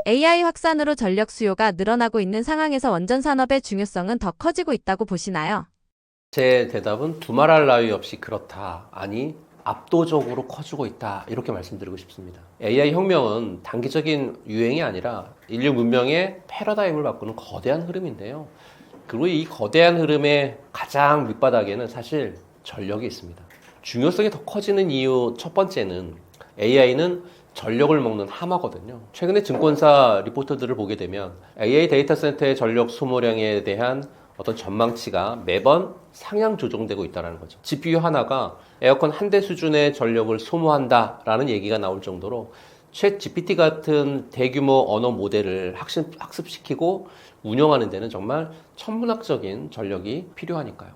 AI 확산으로 전력 수요가 늘어나고 있는 상황에서 원전 산업의 중요성은 더 커지고 있다고 보시나요? 제 대답은 두말할 나위 없이 그렇다. 아니, 압도적으로 커지고 있다. 이렇게 말씀드리고 싶습니다. AI 혁명은 단기적인 유행이 아니라 인류 문명의 패러다임을 바꾸는 거대한 흐름인데요. 그리고 이 거대한 흐름의 가장 밑바닥에는 사실 전력이 있습니다. 중요성이 더 커지는 이유 첫 번째는 AI는 전력을 먹는 하마거든요. 최근에 증권사 리포트들을 보게 되면 AI 데이터 센터의 전력 소모량에 대한 어떤 전망치가 매번 상향 조정되고 있다는 거죠. GPU 하나가 에어컨 한 대 수준의 전력을 소모한다라는 얘기가 나올 정도로 챗 GPT 같은 대규모 언어 모델을 학습시키고 운영하는 데는 정말 천문학적인 전력이 필요하니까요.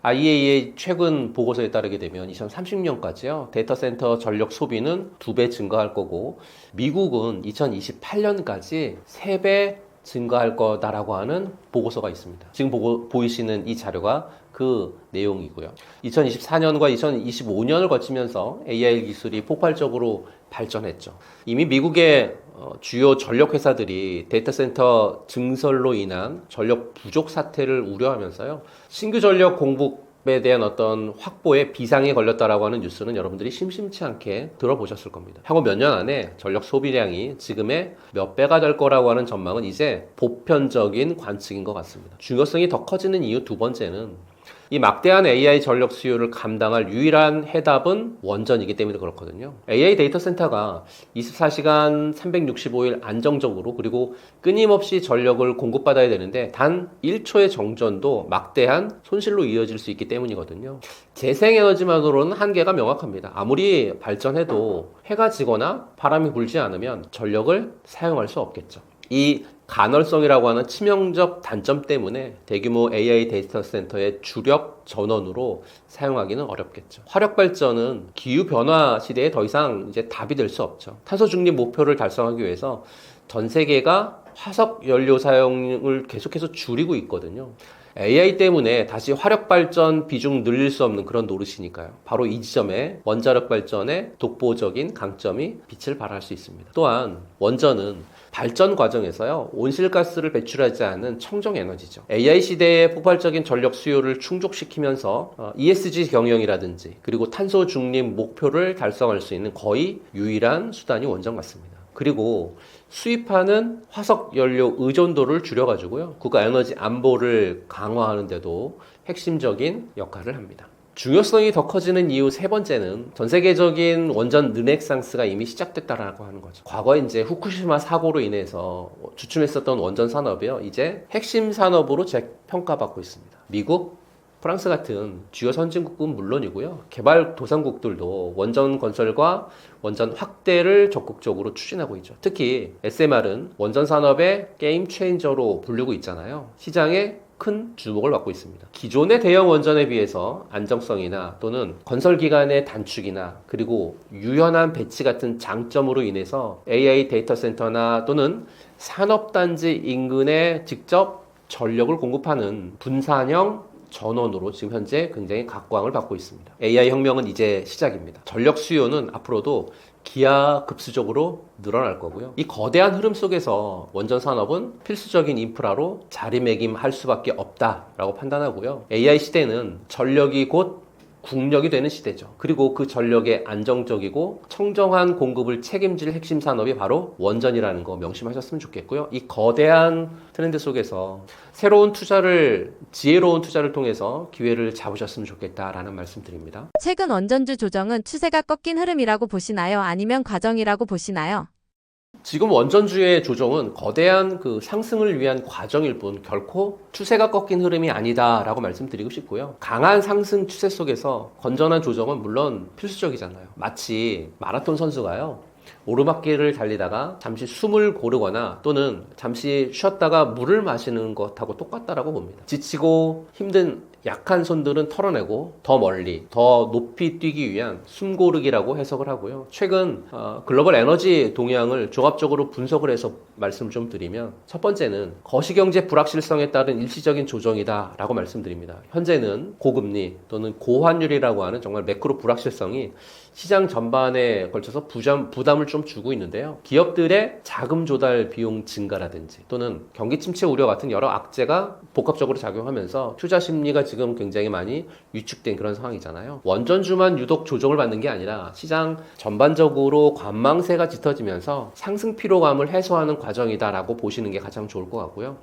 IEA의 최근 보고서에 따르게 되면 2030년까지요, 데이터 센터 전력 소비는 2배 증가할 거고, 미국은 2028년까지 3배 증가할 거다라고 하는 보고서가 있습니다. 지금 보이시는 이 자료가 그 내용이고요. 2024년과 2025년을 거치면서 AI 기술이 폭발적으로 발전했죠. 이미 미국의 주요 전력 회사들이 데이터 센터 증설로 인한 전력 부족 사태를 우려하면서요, 신규 전력 공급에 대한 어떤 확보에 비상이 걸렸다라고 하는 뉴스는 여러분들이 심심치 않게 들어보셨을 겁니다. 향후 몇 년 안에 전력 소비량이 지금의 몇 배가 될 거라고 하는 전망은 이제 보편적인 관측인 것 같습니다. 중요성이 더 커지는 이유 두 번째는 이 막대한 AI 전력 수요를 감당할 유일한 해답은 원전이기 때문에 그렇거든요. AI 데이터 센터가 24시간 365일 안정적으로 그리고 끊임없이 전력을 공급받아야 되는데 단 1초의 정전도 막대한 손실로 이어질 수 있기 때문이거든요. 재생에너지만으로는 한계가 명확합니다. 아무리 발전해도 해가 지거나 바람이 불지 않으면 전력을 사용할 수 없겠죠. 이 간헐성이라고 하는 치명적 단점 때문에 대규모 AI 데이터 센터의 주력 전원으로 사용하기는 어렵겠죠. 화력 발전은 기후 변화 시대에 더 이상 이제 답이 될 수 없죠. 탄소 중립 목표를 달성하기 위해서 전 세계가 화석 연료 사용을 계속해서 줄이고 있거든요. AI 때문에 다시 화력 발전 비중 늘릴 수 없는 그런 노릇이니까요. 바로 이 지점에 원자력 발전의 독보적인 강점이 빛을 발할 수 있습니다. 또한 원전은 발전 과정에서요, 온실가스를 배출하지 않는 청정 에너지죠. AI 시대의 폭발적인 전력 수요를 충족시키면서 ESG 경영이라든지 그리고 탄소 중립 목표를 달성할 수 있는 거의 유일한 수단이 원전 같습니다. 그리고 수입하는 화석 연료 의존도를 줄여가지고요, 국가 에너지 안보를 강화하는 데도 핵심적인 역할을 합니다. 중요성이 더 커지는 이유 세 번째는 전 세계적인 원전 르네상스가 이미 시작됐다라고 하는 거죠. 과거에 이제 후쿠시마 사고로 인해서 주춤했었던 원전 산업이요, 이제 핵심 산업으로 재평가받고 있습니다. 미국, 프랑스 같은 주요 선진국은 물론이고요, 개발도상국들도 원전 건설과 원전 확대를 적극적으로 추진하고 있죠. 특히 SMR은 원전 산업의 게임 체인저로 불리고 있잖아요. 시장에 큰 주목을 받고 있습니다. 기존의 대형 원전에 비해서 안정성이나 또는 건설 기간의 단축이나 그리고 유연한 배치 같은 장점으로 인해서 AI 데이터 센터나 또는 산업단지 인근에 직접 전력을 공급하는 분산형 전원으로 지금 현재 굉장히 각광을 받고 있습니다. AI 혁명은 이제 시작입니다. 전력 수요는 앞으로도 기하급수적으로 늘어날 거고요. 이 거대한 흐름 속에서 원전 산업은 필수적인 인프라로 자리매김할 수밖에 없다라고 판단하고요. AI 시대는 전력이 곧 국력이 되는 시대죠. 그리고 그 전력의 안정적이고 청정한 공급을 책임질 핵심 산업이 바로 원전이라는 거 명심하셨으면 좋겠고요. 이 거대한 트렌드 속에서 새로운 투자를, 지혜로운 투자를 통해서 기회를 잡으셨으면 좋겠다라는 말씀 드립니다. 최근 원전주 조정은 추세가 꺾인 흐름이라고 보시나요? 아니면 과정이라고 보시나요? 지금 원전주의 조정은 거대한 그 상승을 위한 과정일 뿐 결코 추세가 꺾인 흐름이 아니다라고 말씀드리고 싶고요. 강한 상승 추세 속에서 건전한 조정은 물론 필수적이잖아요. 마치 마라톤 선수가요, 오르막길을 달리다가 잠시 숨을 고르거나 또는 잠시 쉬었다가 물을 마시는 것하고 똑같다라고 봅니다. 지치고 힘든 약한 손들은 털어내고 더 멀리, 더 높이 뛰기 위한 숨고르기라고 해석을 하고요. 최근 글로벌 에너지 동향을 종합적으로 분석을 해서 말씀을 좀 드리면 첫 번째는 거시경제 불확실성에 따른 일시적인 조정이다라고 말씀드립니다. 현재는 고금리 또는 고환율이라고 하는 정말 매크로 불확실성이 시장 전반에 걸쳐서 부담을 좀 주고 있는데요. 기업들의 자금 조달 비용 증가라든지 또는 경기 침체 우려 같은 여러 악재가 복합적으로 작용하면서 투자 심리가 지금 굉장히 많이 위축된 그런 상황이잖아요. 원전주만 유독 조정을 받는 게 아니라 시장 전반적으로 관망세가 짙어지면서 상승 피로감을 해소하는 과정이다라고 보시는 게 가장 좋을 것 같고요.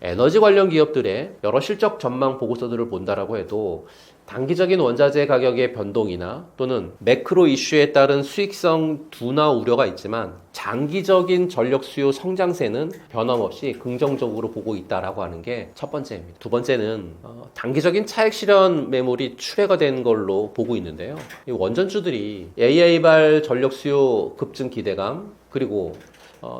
에너지 관련 기업들의 여러 실적 전망 보고서들을 본다라고 해도 단기적인 원자재 가격의 변동이나 또는 매크로 이슈에 따른 수익성 둔화 우려가 있지만 장기적인 전력 수요 성장세는 변함없이 긍정적으로 보고 있다라고 하는 게 첫 번째입니다. 두 번째는 단기적인 차익 실현 매물이 출회가 된 걸로 보고 있는데요. 이 원전주들이 AI발 전력 수요 급증 기대감 그리고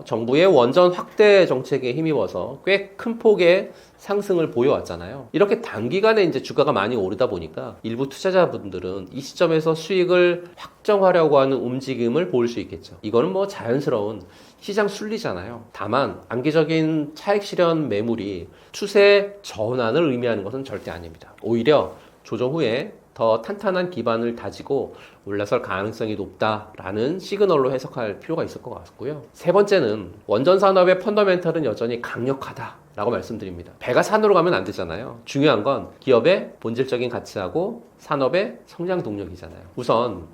정부의 원전 확대 정책에 힘입어서 꽤 큰 폭의 상승을 보여왔잖아요. 이렇게 단기간에 이제 주가가 많이 오르다 보니까 일부 투자자분들은 이 시점에서 수익을 확정하려고 하는 움직임을 보일 수 있겠죠. 이거는 뭐 자연스러운 시장 순리잖아요. 다만 단기적인 차익 실현 매물이 추세 전환을 의미하는 것은 절대 아닙니다. 오히려 조정 후에 더 탄탄한 기반을 다지고 올라설 가능성이 높다라는 시그널로 해석할 필요가 있을 것 같고요. 세 번째는 원전 산업의 펀더멘털은 여전히 강력하다라고 말씀드립니다. 배가 산으로 가면 안 되잖아요. 중요한 건 기업의 본질적인 가치하고 산업의 성장 동력이잖아요. 우선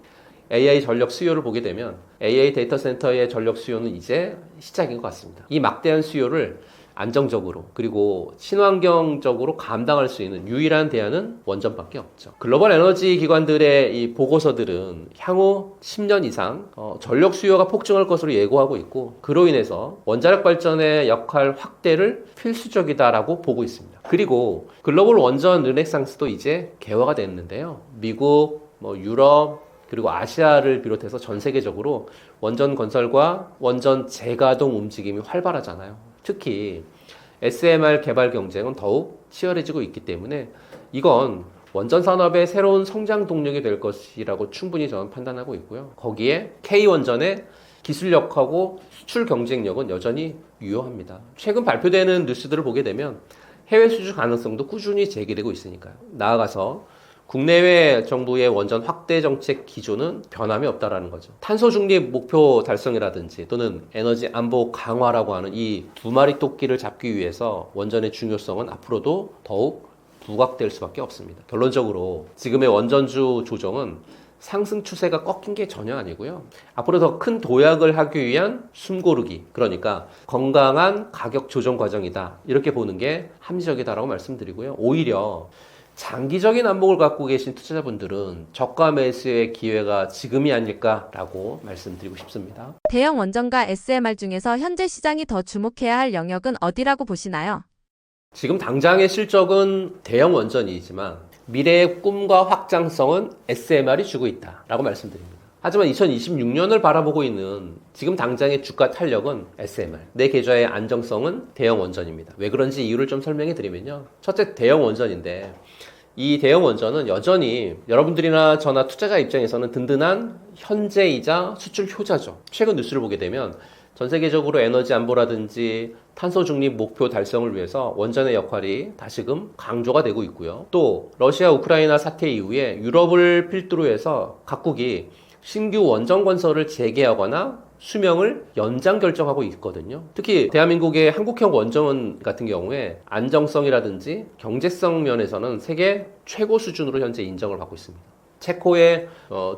AI 전력 수요를 보게 되면 AI 데이터 센터의 전력 수요는 이제 시작인 것 같습니다. 이 막대한 수요를 안정적으로 그리고 친환경적으로 감당할 수 있는 유일한 대안은 원전밖에 없죠. 글로벌 에너지 기관들의 이 보고서들은 향후 10년 이상 전력 수요가 폭증할 것으로 예고하고 있고 그로 인해서 원자력 발전의 역할 확대를 필수적이다라고 보고 있습니다. 그리고 글로벌 원전 르네상스도 이제 개화가 됐는데요. 미국, 유럽 그리고 아시아를 비롯해서 전 세계적으로 원전 건설과 원전 재가동 움직임이 활발하잖아요. 특히 SMR 개발 경쟁은 더욱 치열해지고 있기 때문에 이건 원전 산업의 새로운 성장 동력이 될 것이라고 충분히 저는 판단하고 있고요. 거기에 K원전의 기술력하고 수출 경쟁력은 여전히 유효합니다. 최근 발표되는 뉴스들을 보게 되면 해외 수주 가능성도 꾸준히 제기되고 있으니까요. 나아가서 국내외 정부의 원전 확대 정책 기조는 변함이 없다라는 거죠. 탄소 중립 목표 달성이라든지 또는 에너지 안보 강화라고 하는 이 두 마리 토끼를 잡기 위해서 원전의 중요성은 앞으로도 더욱 부각될 수밖에 없습니다. 결론적으로 지금의 원전주 조정은 상승 추세가 꺾인 게 전혀 아니고요. 앞으로 더 큰 도약을 하기 위한 숨고르기, 그러니까 건강한 가격 조정 과정이다. 이렇게 보는 게 합리적이다라고 말씀드리고요. 오히려 장기적인 안목을 갖고 계신 투자자분들은 저가 매수의 기회가 지금이 아닐까라고 말씀드리고 싶습니다. 대형 원전과 SMR 중에서 현재 시장이 더 주목해야 할 영역은 어디라고 보시나요? 지금 당장의 실적은 대형 원전이지만 미래의 꿈과 확장성은 SMR이 주고 있다라고 말씀드립니다. 하지만 2026년을 바라보고 있는 지금 당장의 주가 탄력은 SMR, 내 계좌의 안정성은 대형 원전입니다. 왜 그런지 이유를 좀 설명해 드리면요. 첫째, 대형 원전인데 이 대형 원전은 여전히 여러분들이나 저나 투자자 입장에서는 든든한 현재이자 수출 효자죠. 최근 뉴스를 보게 되면 전 세계적으로 에너지 안보라든지 탄소 중립 목표 달성을 위해서 원전의 역할이 다시금 강조가 되고 있고요. 또 러시아 우크라이나 사태 이후에 유럽을 필두로 해서 각국이 신규 원전 건설을 재개하거나 수명을 연장 결정하고 있거든요. 특히 대한민국의 한국형 원전 같은 경우에 안정성이라든지 경제성 면에서는 세계 최고 수준으로 현재 인정을 받고 있습니다. 체코의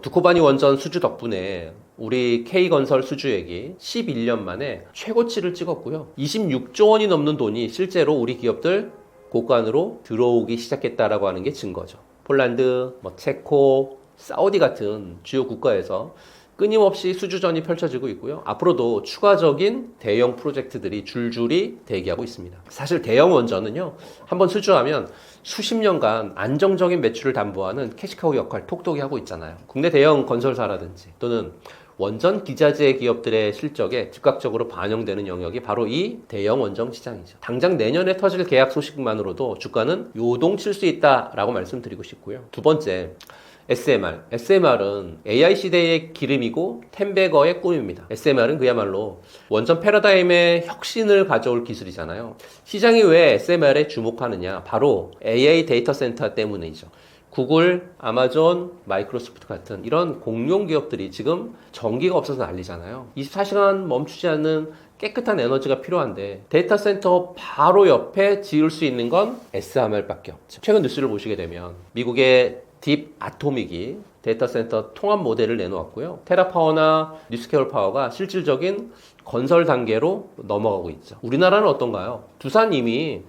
두코바니 원전 수주 덕분에 우리 K건설 수주액이 11년 만에 최고치를 찍었고요. 26조 원이 넘는 돈이 실제로 우리 기업들 곳간으로 들어오기 시작했다라고 하는 게 증거죠. 폴란드, 체코, 사우디 같은 주요 국가에서 끊임없이 수주전이 펼쳐지고 있고요. 앞으로도 추가적인 대형 프로젝트들이 줄줄이 대기하고 있습니다. 사실 대형 원전은요, 한번 수주하면 수십 년간 안정적인 매출을 담보하는 캐시카우 역할 톡톡히 하고 있잖아요. 국내 대형 건설사라든지 또는 원전 기자재 기업들의 실적에 즉각적으로 반영되는 영역이 바로 이 대형 원전 시장이죠. 당장 내년에 터질 계약 소식만으로도 주가는 요동칠 수 있다라고 말씀드리고 싶고요. 두 번째, SMR. SMR은 AI 시대의 기름이고 템베거의 꿈입니다. SMR은 그야말로 원전 패러다임의 혁신을 가져올 기술이잖아요. 시장이 왜 SMR에 주목하느냐? 바로 AI 데이터 센터 때문이죠. 구글, 아마존, 마이크로소프트 같은 이런 공룡 기업들이 지금 전기가 없어서 난리잖아요. 24시간 멈추지 않는 깨끗한 에너지가 필요한데 데이터 센터 바로 옆에 지을 수 있는 건 SMR밖에 없죠. 최근 뉴스를 보시게 되면 미국의 딥 아토믹이 데이터 센터 통합 모델을 내놓았고요. 테라파워나 뉴스케일 파워가 실질적인 건설 단계로 넘어가고 있죠. 우리나라는 어떤가요? 두산 이미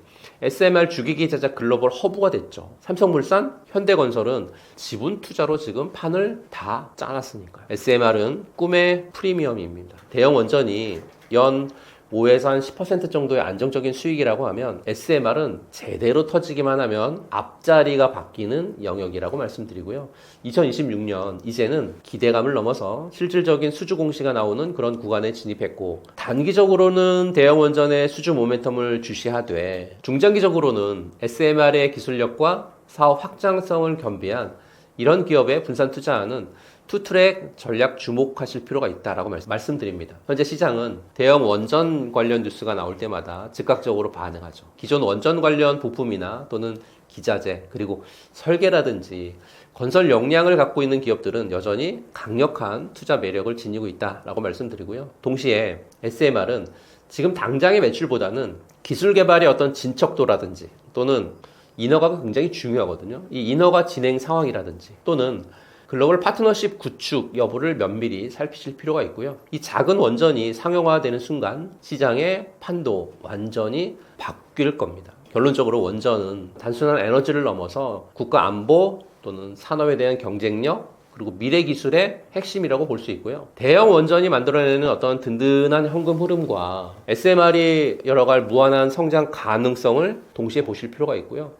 SMR 주기기 제작 글로벌 허브가 됐죠. 삼성물산, 현대건설은 지분 투자로 지금 판을 다 짜놨으니까요. SMR은 꿈의 프리미엄입니다. 대형 원전이 연 5에서 한 10% 정도의 안정적인 수익이라고 하면 SMR은 제대로 터지기만 하면 앞자리가 바뀌는 영역이라고 말씀드리고요. 2026년 이제는 기대감을 넘어서 실질적인 수주 공시가 나오는 그런 구간에 진입했고 단기적으로는 대형 원전의 수주 모멘텀을 주시하되 중장기적으로는 SMR의 기술력과 사업 확장성을 겸비한 이런 기업에 분산 투자하는 투트랙 전략 주목하실 필요가 있다라고 말씀드립니다. 현재 시장은 대형 원전 관련 뉴스가 나올 때마다 즉각적으로 반응하죠. 기존 원전 관련 부품이나 또는 기자재 그리고 설계라든지 건설 역량을 갖고 있는 기업들은 여전히 강력한 투자 매력을 지니고 있다라고 말씀드리고요. 동시에 SMR은 지금 당장의 매출보다는 기술 개발의 어떤 진척도라든지 또는 인허가가 굉장히 중요하거든요. 이 인허가 진행 상황이라든지 또는 글로벌 파트너십 구축 여부를 면밀히 살피실 필요가 있고요. 이 작은 원전이 상용화되는 순간 시장의 판도 완전히 바뀔 겁니다. 결론적으로 원전은 단순한 에너지를 넘어서 국가 안보 또는 산업에 대한 경쟁력 그리고 미래 기술의 핵심이라고 볼 수 있고요. 대형 원전이 만들어내는 어떤 든든한 현금 흐름과 SMR이 열어갈 무한한 성장 가능성을 동시에 보실 필요가 있고요.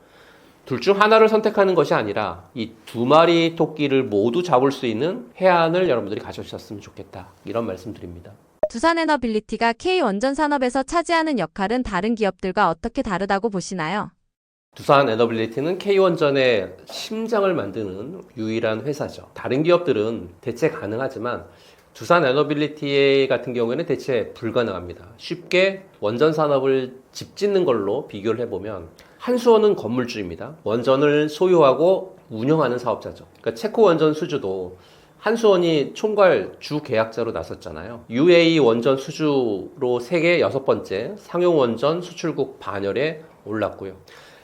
둘 중 하나를 선택하는 것이 아니라 이 두 마리 토끼를 모두 잡을 수 있는 해안을 여러분들이 가져오셨으면 좋겠다. 이런 말씀 드립니다. 두산에너빌리티가 K원전 산업에서 차지하는 역할은 다른 기업들과 어떻게 다르다고 보시나요? 두산 에너빌리티는 K원전의 심장을 만드는 유일한 회사죠. 다른 기업들은 대체 가능하지만 두산 에너빌리티 같은 경우에는 대체 불가능합니다. 쉽게 원전 산업을 집짓는 걸로 비교를 해보면 한수원은 건물주입니다. 원전을 소유하고 운영하는 사업자죠. 그러니까 체코 원전 수주도 한수원이 총괄 주 계약자로 나섰잖아요. UAE 원전 수주로 세계 6번째 상용 원전 수출국 반열에 올랐고요.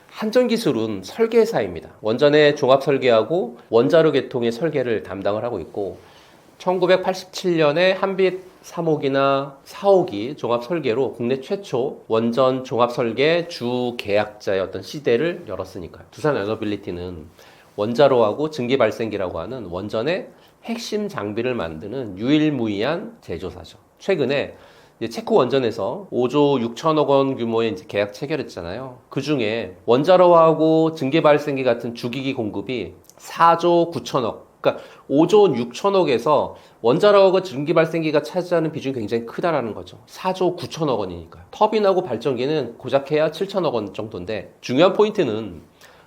한전기술은 설계사입니다. 원전의 종합 설계하고 원자로 계통의 설계를 담당을 하고 있고 1987년에 한빛 3호기나 4호기 종합 설계로 국내 최초 원전 종합 설계 주 계약자의 어떤 시대를 열었으니까요. 두산 에너빌리티는 원자로하고 증기 발생기라고 하는 원전의 핵심 장비를 만드는 유일무이한 제조사죠. 최근에 체코 원전에서 5조 6천억 원 규모의 계약 체결했잖아요. 그 중에 원자로하고 증기 발생기 같은 주기기 공급이 4조 9천억. 그러니까 5조 6천억에서 원자로하고 증기 발생기가 차지하는 비중이 굉장히 크다라는 거죠. 4조 9천억 원이니까요. 터빈하고 발전기는 고작해야 7천억 원 정도인데 중요한 포인트는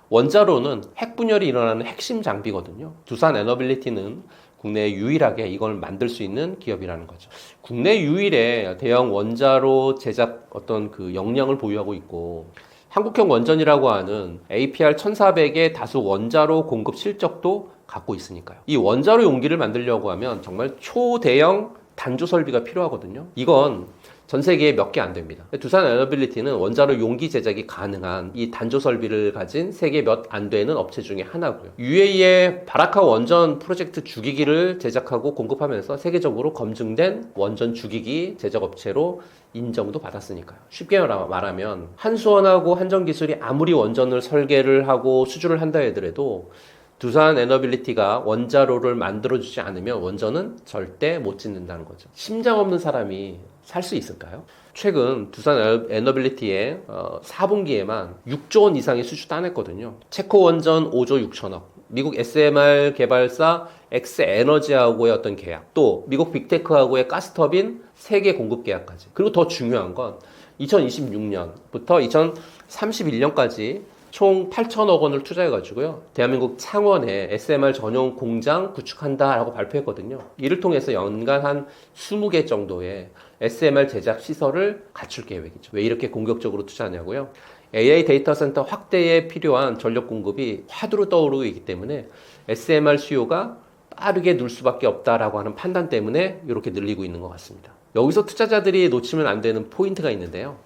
원자로는 핵분열이 일어나는 핵심 장비거든요. 두산 에너빌리티는 국내에 유일하게 이걸 만들 수 있는 기업이라는 거죠. 국내 유일의 대형 원자로 제작 어떤 그 역량을 보유하고 있고 한국형 원전이라고 하는 APR 1400의 다수 원자로 공급 실적도 갖고 있으니까요. 이 원자로 용기를 만들려고 하면 정말 초대형 단조 설비가 필요하거든요. 이건 전 세계에 몇 개 안 됩니다. 두산 에너빌리티는 원자로 용기 제작이 가능한 이 단조 설비를 가진 세계 몇 안 되는 업체 중에 하나고요. UAE의 바라카 원전 프로젝트 주기기를 제작하고 공급하면서 세계적으로 검증된 원전 주기기 제작 업체로 인정도 받았으니까요. 쉽게 말하면 한수원하고 한전기술이 아무리 원전을 설계를 하고 수주를 한다 하더라도 두산 에너빌리티가 원자로를 만들어주지 않으면 원전은 절대 못 짓는다는 거죠. 심장 없는 사람이 살 수 있을까요? 최근 두산 에너빌리티의 4분기에만 6조 원 이상의 수주 따냈거든요. 체코 원전 5조 6천억, 미국 SMR 개발사 엑스에너지하고의 어떤 계약, 또 미국 빅테크하고의 가스터빈 3개 공급 계약까지. 그리고 더 중요한 건 2026년부터 2031년까지 총 8천억 원을 투자해가지고요. 대한민국 창원에 SMR 전용 공장 구축한다라고 발표했거든요. 이를 통해서 연간 한 20개 정도의 SMR 제작 시설을 갖출 계획이죠. 왜 이렇게 공격적으로 투자하냐고요? AI 데이터 센터 확대에 필요한 전력 공급이 화두로 떠오르고 있기 때문에 SMR 수요가 빠르게 늘 수밖에 없다라고 하는 판단 때문에 이렇게 늘리고 있는 것 같습니다. 여기서 투자자들이 놓치면 안 되는 포인트가 있는데요.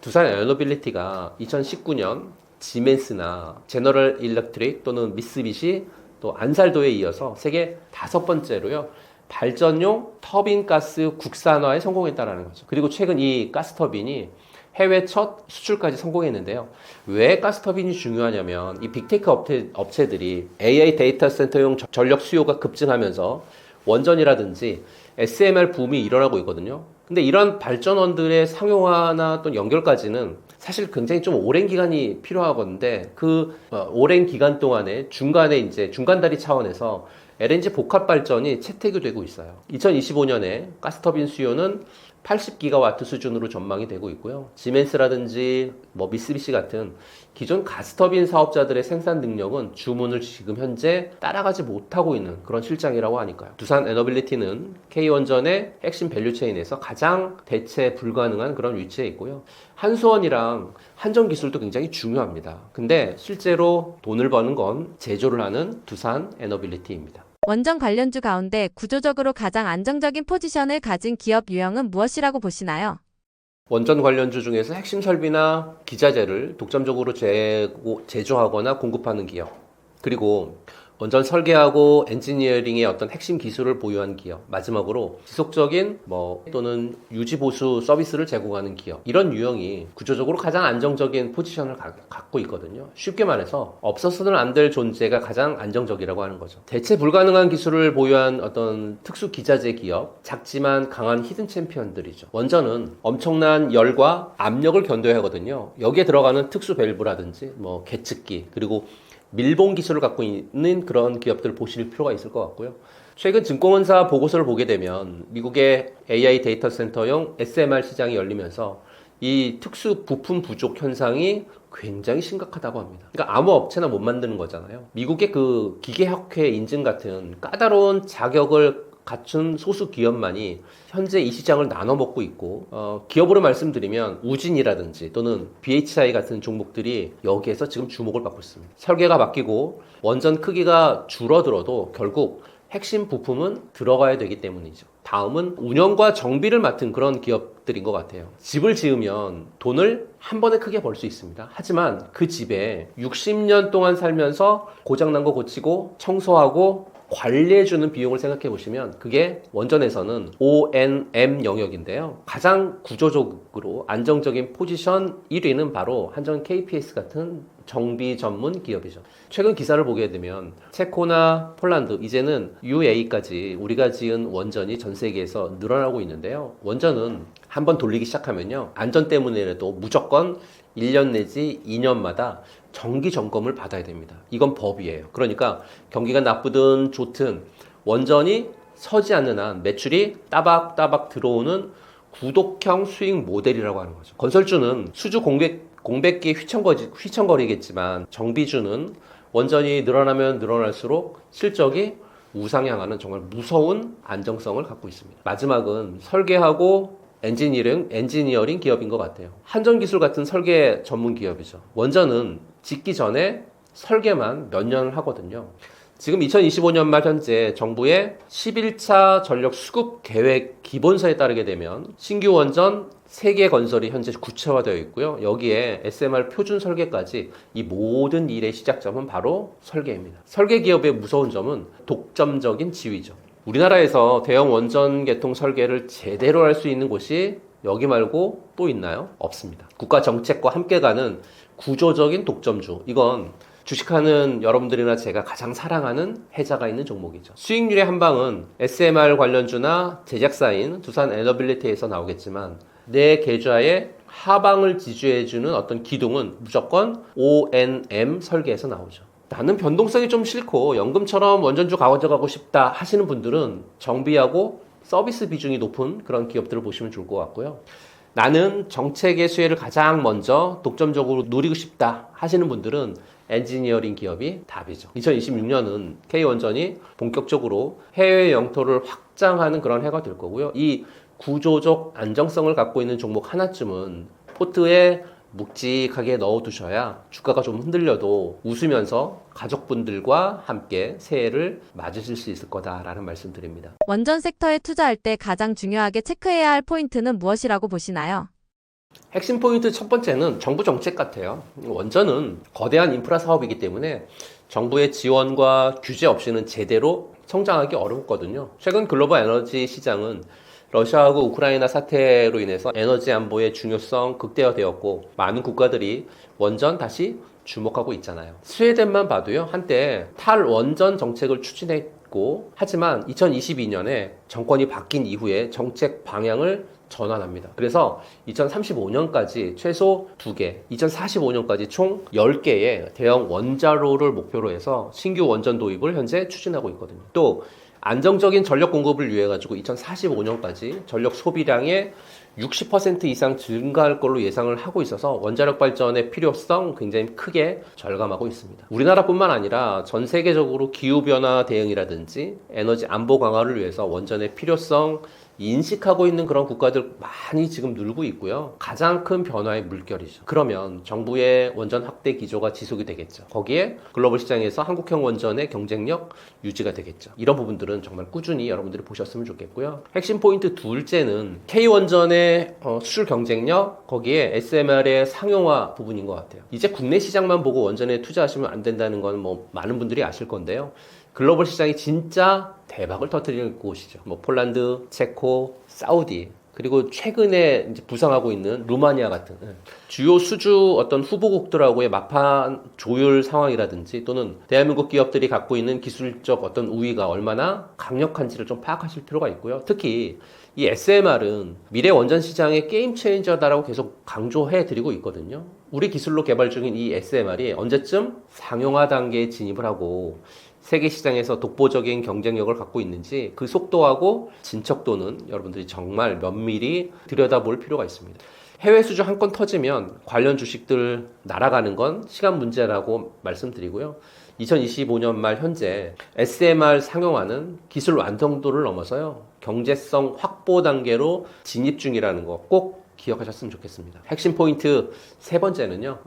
두산 에너빌리티가 2019년 지멘스나 제너럴 일렉트릭 또는 미쓰비시 또 안살도에 이어서 세계 5번째로요. 발전용 터빈 가스 국산화에 성공했다라는 거죠. 그리고 최근 이 가스 터빈이 해외 첫 수출까지 성공했는데요. 왜 가스터빈이 중요하냐면 이 빅테크 업체들이 AI 데이터 센터용 전력 수요가 급증하면서 원전이라든지 SMR 붐이 일어나고 있거든요. 근데 이런 발전원들의 상용화나 또 연결까지는 사실 굉장히 좀 오랜 기간이 필요하건데 그 오랜 기간 동안에 중간에 이제 중간다리 차원에서 LNG 복합 발전이 채택이 되고 있어요. 2025년에 가스터빈 수요는 80기가와트 수준으로 전망이 되고 있고요. 지멘스라든지 미쓰비시 같은 기존 가스터빈 사업자들의 생산 능력은 주문을 지금 현재 따라가지 못하고 있는 그런 실정이라고 하니까요. 두산 에너빌리티는 K원전의 핵심 밸류체인에서 가장 대체 불가능한 그런 위치에 있고요. 한수원이랑 한전 기술도 굉장히 중요합니다. 근데 실제로 돈을 버는 건 제조를 하는 두산 에너빌리티입니다. 원전 관련주 가운데 구조적으로 가장 안정적인 포지션을 가진 기업 유형은 무엇이라고 보시나요? 원전 관련주 중에서 핵심 설비나 기자재를 독점적으로 제조하거나 공급하는 기업, 그리고 원전 설계하고 엔지니어링의 어떤 핵심 기술을 보유한 기업, 마지막으로 지속적인 또는 유지 보수 서비스를 제공하는 기업, 이런 유형이 구조적으로 가장 안정적인 포지션을 갖고 있거든요. 쉽게 말해서 없어서는 안 될 존재가 가장 안정적이라고 하는 거죠. 대체 불가능한 기술을 보유한 어떤 특수 기자재 기업, 작지만 강한 히든 챔피언들이죠. 원전은 엄청난 열과 압력을 견뎌야 하거든요. 여기에 들어가는 특수 밸브라든지 계측기, 그리고 밀봉 기술을 갖고 있는 그런 기업들을 보실 필요가 있을 것 같고요. 최근 증권사 보고서를 보게 되면 미국의 AI 데이터 센터용 SMR 시장이 열리면서 이 특수 부품 부족 현상이 굉장히 심각하다고 합니다. 그러니까 아무 업체나 못 만드는 거잖아요. 미국의 그 기계학회 인증 같은 까다로운 자격을 갖춘 소수 기업만이 현재 이 시장을 나눠 먹고 있고, 기업으로 말씀드리면 우진이라든지 또는 BHI 같은 종목들이 여기에서 지금 주목을 받고 있습니다. 설계가 바뀌고 원전 크기가 줄어들어도 결국 핵심 부품은 들어가야 되기 때문이죠. 다음은 운영과 정비를 맡은 그런 기업들인 것 같아요. 집을 지으면 돈을 한 번에 크게 벌 수 있습니다. 하지만 그 집에 60년 동안 살면서 고장난 거 고치고 청소하고 관리해주는 비용을 생각해 보시면 그게 원전에서는 O&M 영역인데요. 가장 구조적으로 안정적인 포지션 1위는 바로 한전 KPS 같은 정비 전문 기업이죠. 최근 기사를 보게 되면 체코나 폴란드, 이제는 UAE까지 우리가 지은 원전이 전 세계에서 늘어나고 있는데요. 원전은 한번 돌리기 시작하면요, 안전 때문에라도 무조건 1년 내지 2년마다 정기 점검을 받아야 됩니다. 이건 법이에요. 그러니까 경기가 나쁘든 좋든 원전이 서지 않는 한 매출이 따박따박 들어오는 구독형 수익 모델이라고 하는 거죠. 건설주는 수주 공백기에 휘청거리겠지만 정비주는 원전이 늘어나면 늘어날수록 실적이 우상향하는 정말 무서운 안정성을 갖고 있습니다. 마지막은 설계하고 엔지니어링 기업인 것 같아요. 한전기술 같은 설계 전문 기업이죠. 원전은 짓기 전에 설계만 몇 년을 하거든요. 지금 2025년 말 현재 정부의 11차 전력 수급 계획 기본서에 따르게 되면 신규 원전 3개 건설이 현재 구체화되어 있고요. 여기에 SMR 표준 설계까지 이 모든 일의 시작점은 바로 설계입니다. 설계 기업의 무서운 점은 독점적인 지위죠. 우리나라에서 대형 원전 개통 설계를 제대로 할 수 있는 곳이 여기 말고 또 있나요? 없습니다. 국가 정책과 함께 가는 구조적인 독점주. 이건 주식하는 여러분들이나 제가 가장 사랑하는 해자가 있는 종목이죠. 수익률의 한 방은 SMR 관련주나 제작사인 두산 에너빌리티에서 나오겠지만 내 계좌에 하방을 지주해주는 어떤 기둥은 무조건 O&M 설계에서 나오죠. 나는 변동성이 좀 싫고 연금처럼 원전주 가져가고 싶다 하시는 분들은 정비하고 서비스 비중이 높은 그런 기업들을 보시면 좋을 것 같고요. 나는 정책의 수혜를 가장 먼저 독점적으로 누리고 싶다 하시는 분들은 엔지니어링 기업이 답이죠. 2026년은 K원전이 본격적으로 해외 영토를 확장하는 그런 해가 될 거고요. 이 구조적 안정성을 갖고 있는 종목 하나쯤은 포트에 묵직하게 넣어두셔야 주가가 좀 흔들려도 웃으면서 가족분들과 함께 새해를 맞으실 수 있을 거다라는 말씀드립니다. 원전 섹터에 투자할 때 가장 중요하게 체크해야 할 포인트는 무엇이라고 보시나요? 핵심 포인트 첫 번째는 정부 정책 같아요. 원전은 거대한 인프라 사업이기 때문에 정부의 지원과 규제 없이는 제대로 성장하기 어렵거든요. 최근 글로벌 에너지 시장은 러시아하고 우크라이나 사태로 인해서 에너지 안보의 중요성 극대화되었고 많은 국가들이 원전 다시 주목하고 있잖아요. 스웨덴만 봐도요, 한때 탈원전 정책을 추진했고 하지만 2022년에 정권이 바뀐 이후에 정책 방향을 전환합니다. 그래서 2035년까지 최소 2개, 2045년까지 총 10개의 대형 원자로를 목표로 해서 신규 원전 도입을 현재 추진하고 있거든요. 또 안정적인 전력 공급을 위해 가지고 2045년까지 전력 소비량의 60% 이상 증가할 걸로 예상을 하고 있어서 원자력 발전의 필요성 굉장히 크게 절감하고 있습니다. 우리나라뿐만 아니라 전 세계적으로 기후변화 대응이라든지 에너지 안보 강화를 위해서 원전의 필요성 인식하고 있는 그런 국가들 많이 지금 늘고 있고요. 가장 큰 변화의 물결이죠. 그러면 정부의 원전 확대 기조가 지속이 되겠죠. 거기에 글로벌 시장에서 한국형 원전의 경쟁력 유지가 되겠죠. 이런 부분들은 정말 꾸준히 여러분들이 보셨으면 좋겠고요. 핵심 포인트 둘째는 K원전의 수출 경쟁력, 거기에 SMR의 상용화 부분인 것 같아요. 이제 국내 시장만 보고 원전에 투자하시면 안 된다는 건 뭐 많은 분들이 아실 건데요. 글로벌 시장이 진짜 대박을 터뜨리는 곳이죠. 뭐 폴란드, 체코, 사우디, 그리고 최근에 이제 부상하고 있는 루마니아 같은 주요 수주 어떤 후보국들하고의 막판 조율 상황이라든지 또는 대한민국 기업들이 갖고 있는 기술적 어떤 우위가 얼마나 강력한지를 좀 파악하실 필요가 있고요. 특히 이 SMR은 미래 원전 시장의 게임 체인저다라고 계속 강조해 드리고 있거든요. 우리 기술로 개발 중인 이 SMR이 언제쯤 상용화 단계에 진입을 하고 세계 시장에서 독보적인 경쟁력을 갖고 있는지 그 속도하고 진척도는 여러분들이 정말 면밀히 들여다볼 필요가 있습니다. 해외 수주 한 건 터지면 관련 주식들 날아가는 건 시간 문제라고 말씀드리고요. 2025년 말 현재 SMR 상용화는 기술 완성도를 넘어서요. 경제성 확보 단계로 진입 중이라는 거 꼭 기억하셨으면 좋겠습니다. 핵심 포인트 세 번째는요.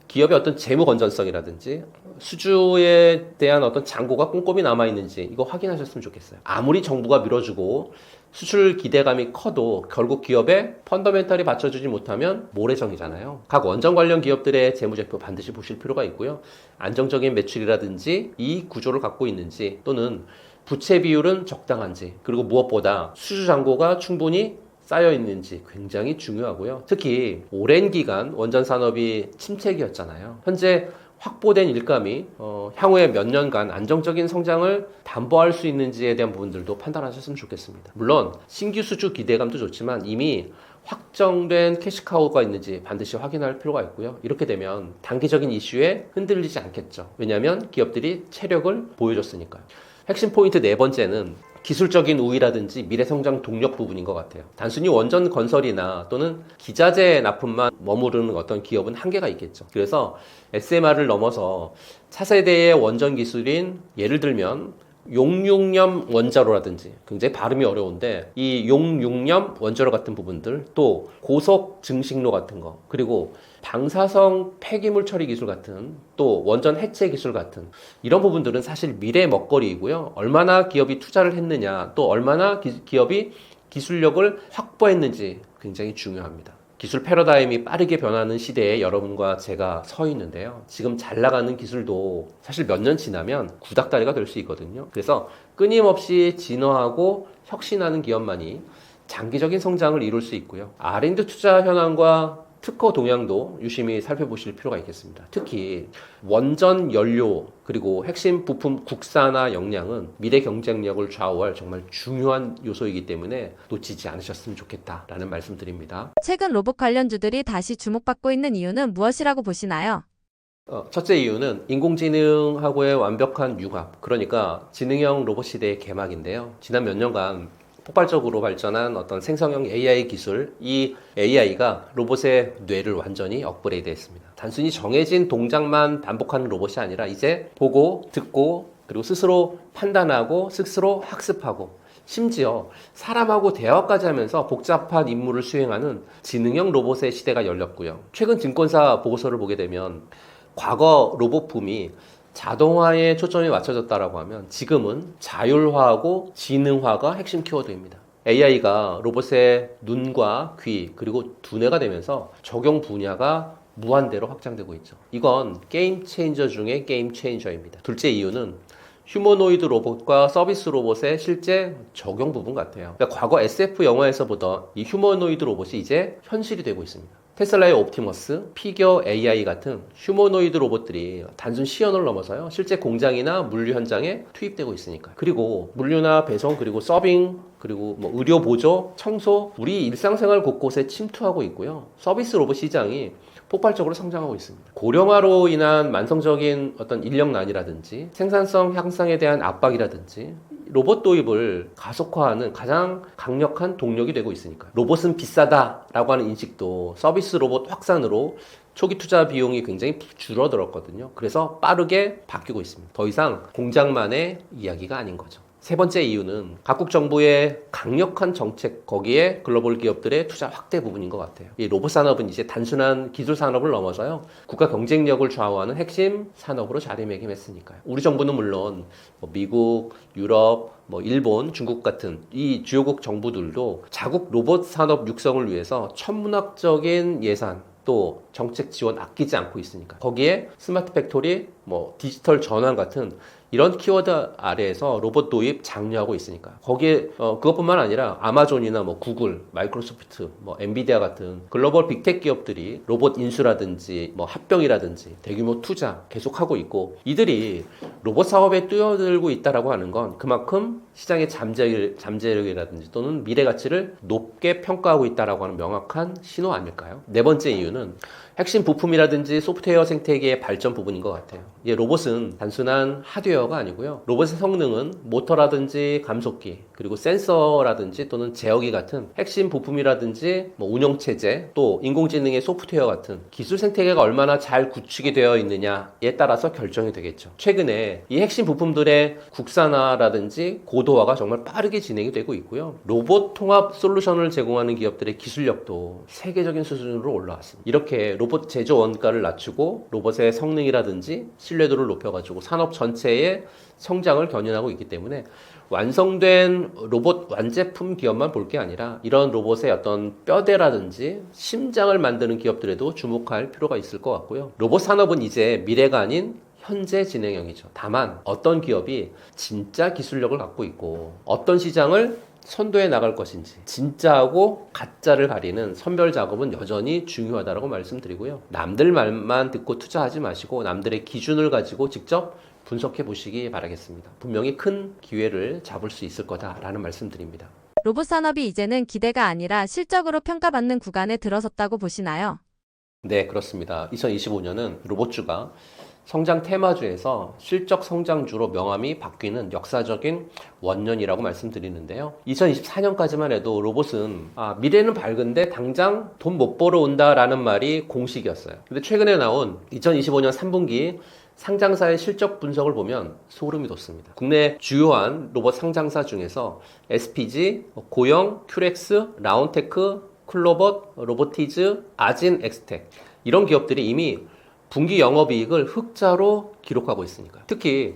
기업의 어떤 재무 건전성이라든지 수주에 대한 어떤 잔고가 꼼꼼히 남아있는지 이거 확인하셨으면 좋겠어요. 아무리 정부가 밀어주고 수출 기대감이 커도 결국 기업의 펀더멘털이 받쳐주지 못하면 모래정이잖아요. 각 원전 관련 기업들의 재무제표 반드시 보실 필요가 있고요. 안정적인 매출이라든지 이익 구조를 갖고 있는지 또는 부채 비율은 적당한지 그리고 무엇보다 수주 잔고가 충분히 쌓여 있는지 굉장히 중요하고요. 특히 오랜 기간 원전 산업이 침체기였잖아요. 현재 확보된 일감이 향후에 몇 년간 안정적인 성장을 담보할 수 있는지에 대한 부분들도 판단하셨으면 좋겠습니다. 물론 신규 수주 기대감도 좋지만 이미 확정된 캐시카우가 있는지 반드시 확인할 필요가 있고요. 이렇게 되면 단기적인 이슈에 흔들리지 않겠죠. 왜냐하면 기업들이 체력을 보여줬으니까요. 핵심 포인트 네 번째는 기술적인 우위라든지 미래 성장 동력 부분인 것 같아요. 단순히 원전 건설이나 또는 기자재 납품만 머무르는 어떤 기업은 한계가 있겠죠. 그래서 SMR을 넘어서 차세대의 원전 기술인 예를 들면 용융염 원자로라든지 굉장히 발음이 어려운데 이 용융염 원자로 같은 부분들 또 고속 증식로 같은 거 그리고 방사성 폐기물 처리 기술 같은 또 원전 해체 기술 같은 이런 부분들은 사실 미래 먹거리이고요. 얼마나 기업이 투자를 했느냐 또 얼마나 기업이 기술력을 확보했는지 굉장히 중요합니다. 기술 패러다임이 빠르게 변하는 시대에 여러분과 제가 서 있는데요. 지금 잘 나가는 기술도 사실 몇 년 지나면 구닥다리가 될 수 있거든요. 그래서 끊임없이 진화하고 혁신하는 기업만이 장기적인 성장을 이룰 수 있고요. R&D 투자 현황과 특허 동향도 유심히 살펴보실 필요가 있겠습니다. 특히 원전 연료 그리고 핵심 부품 국산화 역량은 미래 경쟁력을 좌우할 정말 중요한 요소이기 때문에 놓치지 않으셨으면 좋겠다라는 말씀드립니다. 최근 로봇 관련주들이 다시 주목받고 있는 이유는 무엇이라고 보시나요? 첫째 이유는 인공지능하고의 완벽한 융합, 그러니까 지능형 로봇 시대의 개막인데요. 지난 몇 년간 폭발적으로 발전한 어떤 생성형 AI 기술, 이 AI가 로봇의 뇌를 완전히 업그레이드 했습니다. 단순히 정해진 동작만 반복하는 로봇이 아니라 이제 보고, 듣고, 그리고 스스로 판단하고, 스스로 학습하고, 심지어 사람하고 대화까지 하면서 복잡한 임무를 수행하는 지능형 로봇의 시대가 열렸고요. 최근 증권사 보고서를 보게 되면 과거 로봇 붐이 자동화에 초점이 맞춰졌다라고 하면 지금은 자율화하고 지능화가 핵심 키워드입니다. AI가 로봇의 눈과 귀 그리고 두뇌가 되면서 적용 분야가 무한대로 확장되고 있죠. 이건 게임 체인저 중에 게임 체인저입니다. 둘째 이유는 휴머노이드 로봇과 서비스 로봇의 실제 적용 부분 같아요. 그러니까 과거 SF 영화에서 보던 이 휴머노이드 로봇이 이제 현실이 되고 있습니다. 테슬라의 옵티머스, 피겨 AI 같은 휴머노이드 로봇들이 단순 시연을 넘어서요, 실제 공장이나 물류 현장에 투입되고 있으니까요. 그리고 물류나 배송, 그리고 서빙, 그리고 의료 보조, 청소, 우리 일상생활 곳곳에 침투하고 있고요. 서비스 로봇 시장이 폭발적으로 성장하고 있습니다. 고령화로 인한 만성적인 어떤 인력난이라든지 생산성 향상에 대한 압박이라든지 로봇 도입을 가속화하는 가장 강력한 동력이 되고 있으니까요. 로봇은 비싸다라고 하는 인식도 서비스 로봇 확산으로 초기 투자 비용이 굉장히 줄어들었거든요. 그래서 빠르게 바뀌고 있습니다. 더 이상 공장만의 이야기가 아닌 거죠. 세 번째 이유는 각국 정부의 강력한 정책, 거기에 글로벌 기업들의 투자 확대 부분인 것 같아요. 이 로봇 산업은 이제 단순한 기술 산업을 넘어서요, 국가 경쟁력을 좌우하는 핵심 산업으로 자리매김했으니까요. 우리 정부는 물론 미국, 유럽, 일본, 중국 같은 이 주요국 정부들도 자국 로봇 산업 육성을 위해서 천문학적인 예산, 또 정책 지원 아끼지 않고 있으니까 거기에 스마트 팩토리, 디지털 전환 같은 이런 키워드 아래에서 로봇 도입 장려하고 있으니까 거기에 그것뿐만 아니라 아마존이나 구글, 마이크로소프트, 엔비디아 같은 글로벌 빅테크 기업들이 로봇 인수라든지 합병이라든지 대규모 투자 계속하고 있고, 이들이 로봇 사업에 뛰어들고 있다라고 하는 건 그만큼 시장의 잠재력이라든지 또는 미래 가치를 높게 평가하고 있다라고 하는 명확한 신호 아닐까요? 네 번째 이유는 핵심 부품이라든지 소프트웨어 생태계의 발전 부분인 것 같아요. 로봇은 단순한 하드웨어가 아니고요, 로봇의 성능은 모터라든지 감속기, 그리고 센서라든지 또는 제어기 같은 핵심 부품이라든지 운영체제, 또 인공지능의 소프트웨어 같은 기술 생태계가 얼마나 잘 구축이 되어 있느냐에 따라서 결정이 되겠죠. 최근에 이 핵심 부품들의 국산화라든지 고도화가 정말 빠르게 진행이 되고 있고요, 로봇 통합 솔루션을 제공하는 기업들의 기술력도 세계적인 수준으로 올라왔습니다. 이렇게 로봇 제조 원가를 낮추고 로봇의 성능이라든지 신뢰도를 높여가지고 산업 전체의 성장을 견인하고 있기 때문에 완성된 로봇 완제품 기업만 볼 게 아니라 이런 로봇의 어떤 뼈대라든지 심장을 만드는 기업들에도 주목할 필요가 있을 것 같고요. 로봇 산업은 이제 미래가 아닌 현재 진행형이죠. 다만 어떤 기업이 진짜 기술력을 갖고 있고 어떤 시장을 선도해 나갈 것인지, 진짜하고 가짜를 가리는 선별 작업은 여전히 중요하다고 말씀드리고요. 남들 말만 듣고 투자하지 마시고 남들의 기준을 가지고 직접 분석해 보시기 바라겠습니다. 분명히 큰 기회를 잡을 수 있을 거다라는 말씀드립니다. 로봇 산업이 이제는 기대가 아니라 실적으로 평가받는 구간에 들어섰다고 보시나요? 네, 그렇습니다. 2025년은 로봇주가 성장 테마주에서 실적 성장주로 명암이 바뀌는 역사적인 원년이라고 말씀드리는데요. 2024년까지만 해도 로봇은 미래는 밝은데 당장 돈 못 벌어 온다라는 말이 공식이었어요. 근데 최근에 나온 2025년 3분기 상장사의 실적 분석을 보면 소름이 돋습니다. 국내 주요한 로봇 상장사 중에서 SPG, 고영, 큐렉스, 라운테크, 클로봇, 로보티즈, 아진, 엑스텍, 이런 기업들이 이미 분기 영업이익을 흑자로 기록하고 있으니까요. 특히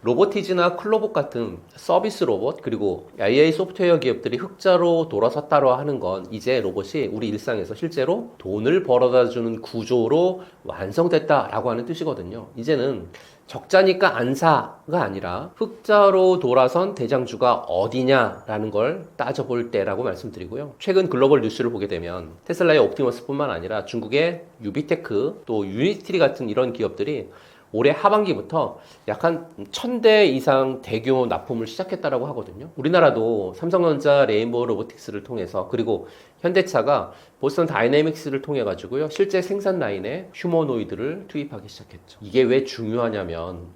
로보티즈나 클로봇 같은 서비스 로봇, 그리고 AI 소프트웨어 기업들이 흑자로 돌아섰다고 하는 건 이제 로봇이 우리 일상에서 실제로 돈을 벌어다 주는 구조로 완성됐다라고 하는 뜻이거든요. 이제는 적자니까 안 사가 아니라 흑자로 돌아선 대장주가 어디냐라는 걸 따져볼 때라고 말씀드리고요. 최근 글로벌 뉴스를 보게 되면 테슬라의 옵티머스뿐만 아니라 중국의 유비테크, 또 유니티리 같은 이런 기업들이 올해 하반기부터 약 한 1000대 이상 대규모 납품을 시작했다라고 하거든요. 우리나라도 삼성전자 레인보우 로보틱스를 통해서 그리고 현대차가 보스턴 다이내믹스를 통해 가지고요. 실제 생산 라인에 휴머노이드를 투입하기 시작했죠. 이게 왜 중요하냐면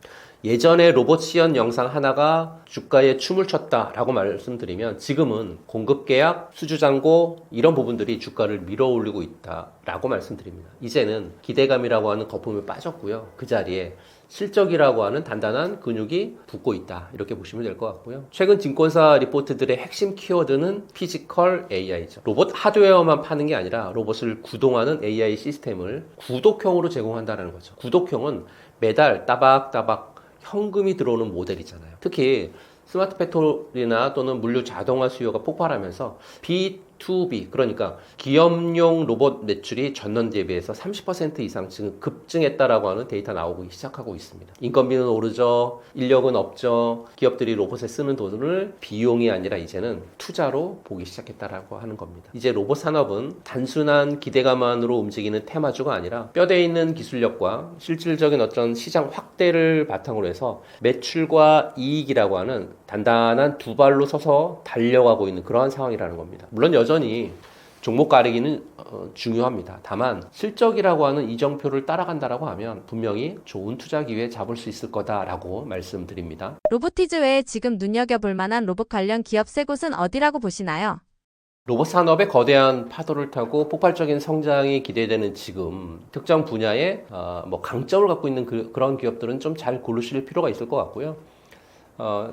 예전에 로봇 시연 영상 하나가 주가에 춤을 췄다라고 말씀드리면 지금은 공급 계약, 수주 잔고 이런 부분들이 주가를 밀어올리고 있다라고 말씀드립니다. 이제는 기대감이라고 하는 거품이 빠졌고요. 그 자리에 실적이라고 하는 단단한 근육이 붙고 있다. 이렇게 보시면 될 것 같고요. 최근 증권사 리포트들의 핵심 키워드는 피지컬 AI죠. 로봇 하드웨어만 파는 게 아니라 로봇을 구동하는 AI 시스템을 구독형으로 제공한다는 거죠. 구독형은 매달 따박따박 현금이 들어오는 모델이잖아요. 특히 스마트 팩토리나 또는 물류 자동화 수요가 폭발하면서 B2B 그러니까 기업용 로봇 매출이 전년 대비해서 30% 이상 지금 급증했다라고 하는 데이터 나오고 시작하고 있습니다. 인건비는 오르죠. 인력은 없죠. 기업들이 로봇에 쓰는 돈을 비용이 아니라 이제는 투자로 보기 시작했다라고 하는 겁니다. 이제 로봇 산업은 단순한 기대감만으로 움직이는 테마주가 아니라 뼈대 있는 기술력과 실질적인 어떤 시장 확대를 바탕으로 해서 매출과 이익이라고 하는 단단한 두 발로 서서 달려가고 있는 그러한 상황이라는 겁니다. 물론 여전히 종목 가리기는 중요합니다. 다만 실적이라고 하는 이정표를 따라간다라고 하면 분명히 좋은 투자 기회 잡을 수 있을 거다라고 말씀드립니다. 로보티즈 외에 지금 눈여겨볼 만한 로봇 관련 기업 세 곳은 어디라고 보시나요? 로봇 산업의 거대한 파도를 타고 폭발적인 성장이 기대되는 지금 특정 분야에 강점을 갖고 있는 그런 기업들은 좀 잘 고르실 필요가 있을 것 같고요.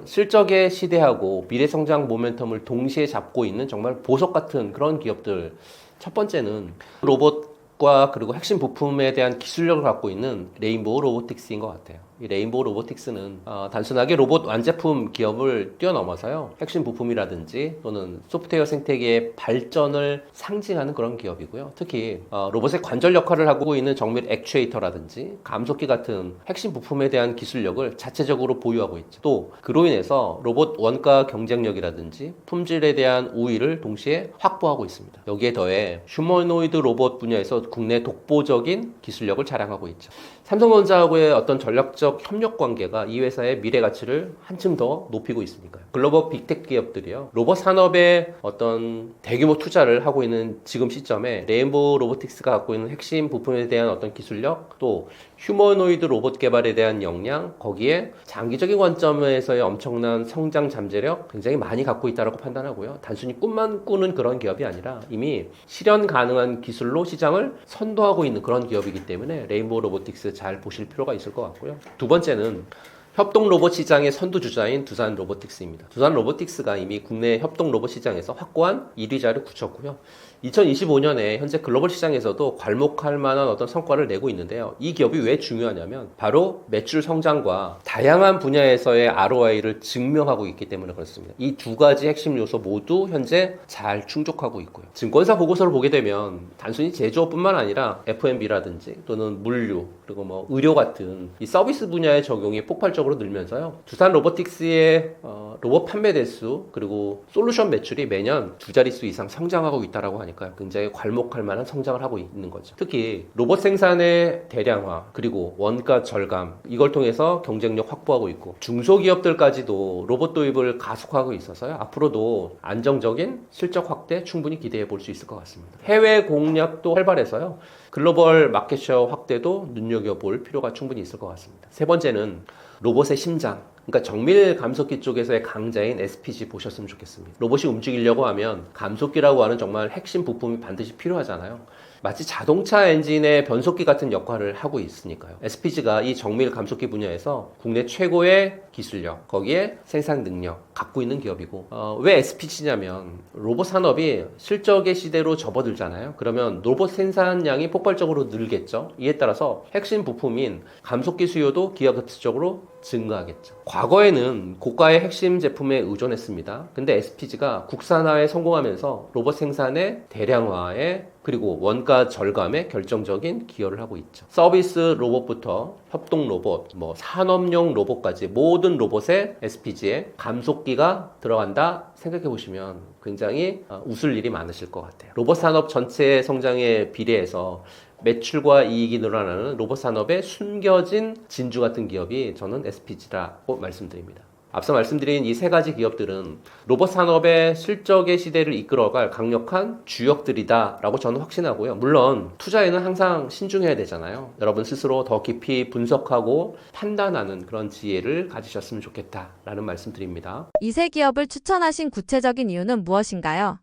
실적에 시대하고 미래 성장 모멘텀을 동시에 잡고 있는 정말 보석 같은 그런 기업들. 첫 번째는 로봇과 그리고 핵심 부품에 대한 기술력을 갖고 있는 레인보우 로보틱스인 것 같아요. 이 레인보우 로보틱스는 단순하게 로봇 완제품 기업을 뛰어넘어서요. 핵심 부품이라든지 또는 소프트웨어 생태계의 발전을 상징하는 그런 기업이고요. 특히 로봇의 관절 역할을 하고 있는 정밀 액추에이터라든지 감속기 같은 핵심 부품에 대한 기술력을 자체적으로 보유하고 있죠. 또 그로 인해서 로봇 원가 경쟁력이라든지 품질에 대한 우위를 동시에 확보하고 있습니다. 여기에 더해 휴머노이드 로봇 분야에서 국내 독보적인 기술력을 자랑하고 있죠. 삼성전자하고의 어떤 전략적 협력 관계가 이 회사의 미래 가치를 한층 더 높이고 있으니까요. 글로벌 빅테크 기업들이요. 로봇 산업에 어떤 대규모 투자를 하고 있는 지금 시점에 레인보우 로보틱스가 갖고 있는 핵심 부품에 대한 어떤 기술력, 또 휴머노이드 로봇 개발에 대한 역량, 거기에 장기적인 관점에서의 엄청난 성장 잠재력 굉장히 많이 갖고 있다고 판단하고요. 단순히 꿈만 꾸는 그런 기업이 아니라 이미 실현 가능한 기술로 시장을 선도하고 있는 그런 기업이기 때문에 레인보우 로보틱스 잘 보실 필요가 있을 것 같고요. 두 번째는 협동 로봇 시장의 선두주자인 두산 로보틱스입니다. 두산 로보틱스가 이미 국내 협동 로봇 시장에서 확고한 1위 자리를 굳혔고요. 2025년에 현재 글로벌 시장에서도 괄목할 만한 어떤 성과를 내고 있는데요. 이 기업이 왜 중요하냐면 바로 매출 성장과 다양한 분야에서의 ROI를 증명하고 있기 때문에 그렇습니다. 이 두 가지 핵심 요소 모두 현재 잘 충족하고 있고요. 증권사 보고서를 보게 되면 단순히 제조업뿐만 아니라 F&B라든지 또는 물류 그리고 의료 같은 이 서비스 분야의 적용이 폭발적으로 늘면서요. 두산 로보틱스의 로봇 판매 대수 그리고 솔루션 매출이 매년 두 자릿수 이상 성장하고 있다라고 하니까 굉장히 괄목할 만한 성장을 하고 있는 거죠. 특히 로봇 생산의 대량화 그리고 원가 절감 이걸 통해서 경쟁력 확보하고 있고 중소기업들까지도 로봇 도입을 가속하고 있어서요. 앞으로도 안정적인 실적 확대 충분히 기대해 볼 수 있을 것 같습니다. 해외 공략도 활발해서요. 글로벌 마켓쉐어 확대도 눈여겨볼 필요가 충분히 있을 것 같습니다. 세 번째는 로봇의 심장, 그러니까 정밀 감속기 쪽에서의 강자인 SPG 보셨으면 좋겠습니다. 로봇이 움직이려고 하면 감속기라고 하는 정말 핵심 부품이 반드시 필요하잖아요. 마치 자동차 엔진의 변속기 같은 역할을 하고 있으니까요. SPG가 이 정밀 감속기 분야에서 국내 최고의 기술력, 거기에 생산 능력 갖고 있는 기업이고 왜 SPG냐면 로봇 산업이 실적의 시대로 접어들잖아요. 그러면 로봇 생산량이 폭발적으로 늘겠죠. 이에 따라서 핵심 부품인 감속기 수요도 기하급수적으로 증가하겠죠. 과거에는 고가의 핵심 제품에 의존했습니다. 근데 SPG가 국산화에 성공하면서 로봇 생산의 대량화에 그리고 원가 절감에 결정적인 기여를 하고 있죠. 서비스 로봇부터 협동 로봇, 산업용 로봇까지 모든 로봇에 SPG에 감속기가 들어간다 생각해 보시면 굉장히 웃을 일이 많으실 것 같아요. 로봇 산업 전체 성장에 비례해서 매출과 이익이 늘어나는 로봇 산업에 숨겨진 진주 같은 기업이 저는 SPG라고 말씀드립니다. 앞서 말씀드린 이 세 가지 기업들은 로봇 산업의 실적의 시대를 이끌어갈 강력한 주역들이다라고 저는 확신하고요. 물론 투자에는 항상 신중해야 되잖아요. 여러분 스스로 더 깊이 분석하고 판단하는 그런 지혜를 가지셨으면 좋겠다라는 말씀드립니다. 이 세 기업을 추천하신 구체적인 이유는 무엇인가요?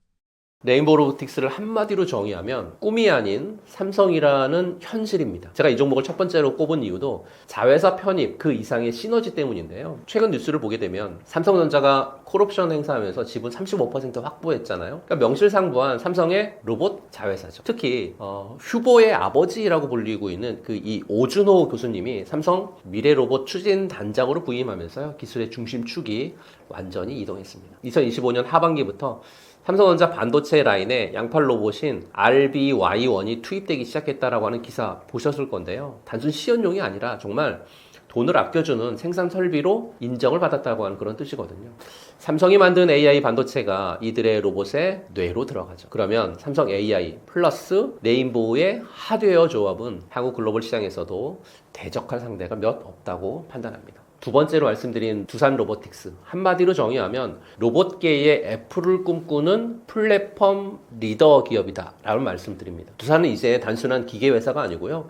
레인보우 로보틱스를 한마디로 정의하면 꿈이 아닌 삼성이라는 현실입니다. 제가 이 종목을 첫 번째로 꼽은 이유도 자회사 편입 그 이상의 시너지 때문인데요. 최근 뉴스를 보게 되면 삼성전자가 콜옵션 행사하면서 지분 35% 확보했잖아요. 그러니까 명실상부한 삼성의 로봇 자회사죠. 특히 휴보의 아버지라고 불리고 있는 그 이 오준호 교수님이 삼성 미래 로봇 추진 단장으로 부임하면서요. 기술의 중심축이 완전히 이동했습니다. 2025년 하반기부터 삼성전자 반도체 라인에 양팔 로봇인 RBY1이 투입되기 시작했다라고 하는 기사 보셨을 건데요. 단순 시연용이 아니라 정말 돈을 아껴주는 생산 설비로 인정을 받았다고 하는 그런 뜻이거든요. 삼성이 만든 AI 반도체가 이들의 로봇의 뇌로 들어가죠. 그러면 삼성 AI 플러스 레인보우의 하드웨어 조합은 향후 글로벌 시장에서도 대적할 상대가 몇 없다고 판단합니다. 두 번째로 말씀드린 두산 로보틱스. 한마디로 정의하면 로봇계의 애플을 꿈꾸는 플랫폼 리더 기업이다 라고 말씀드립니다. 두산은 이제 단순한 기계 회사가 아니고요.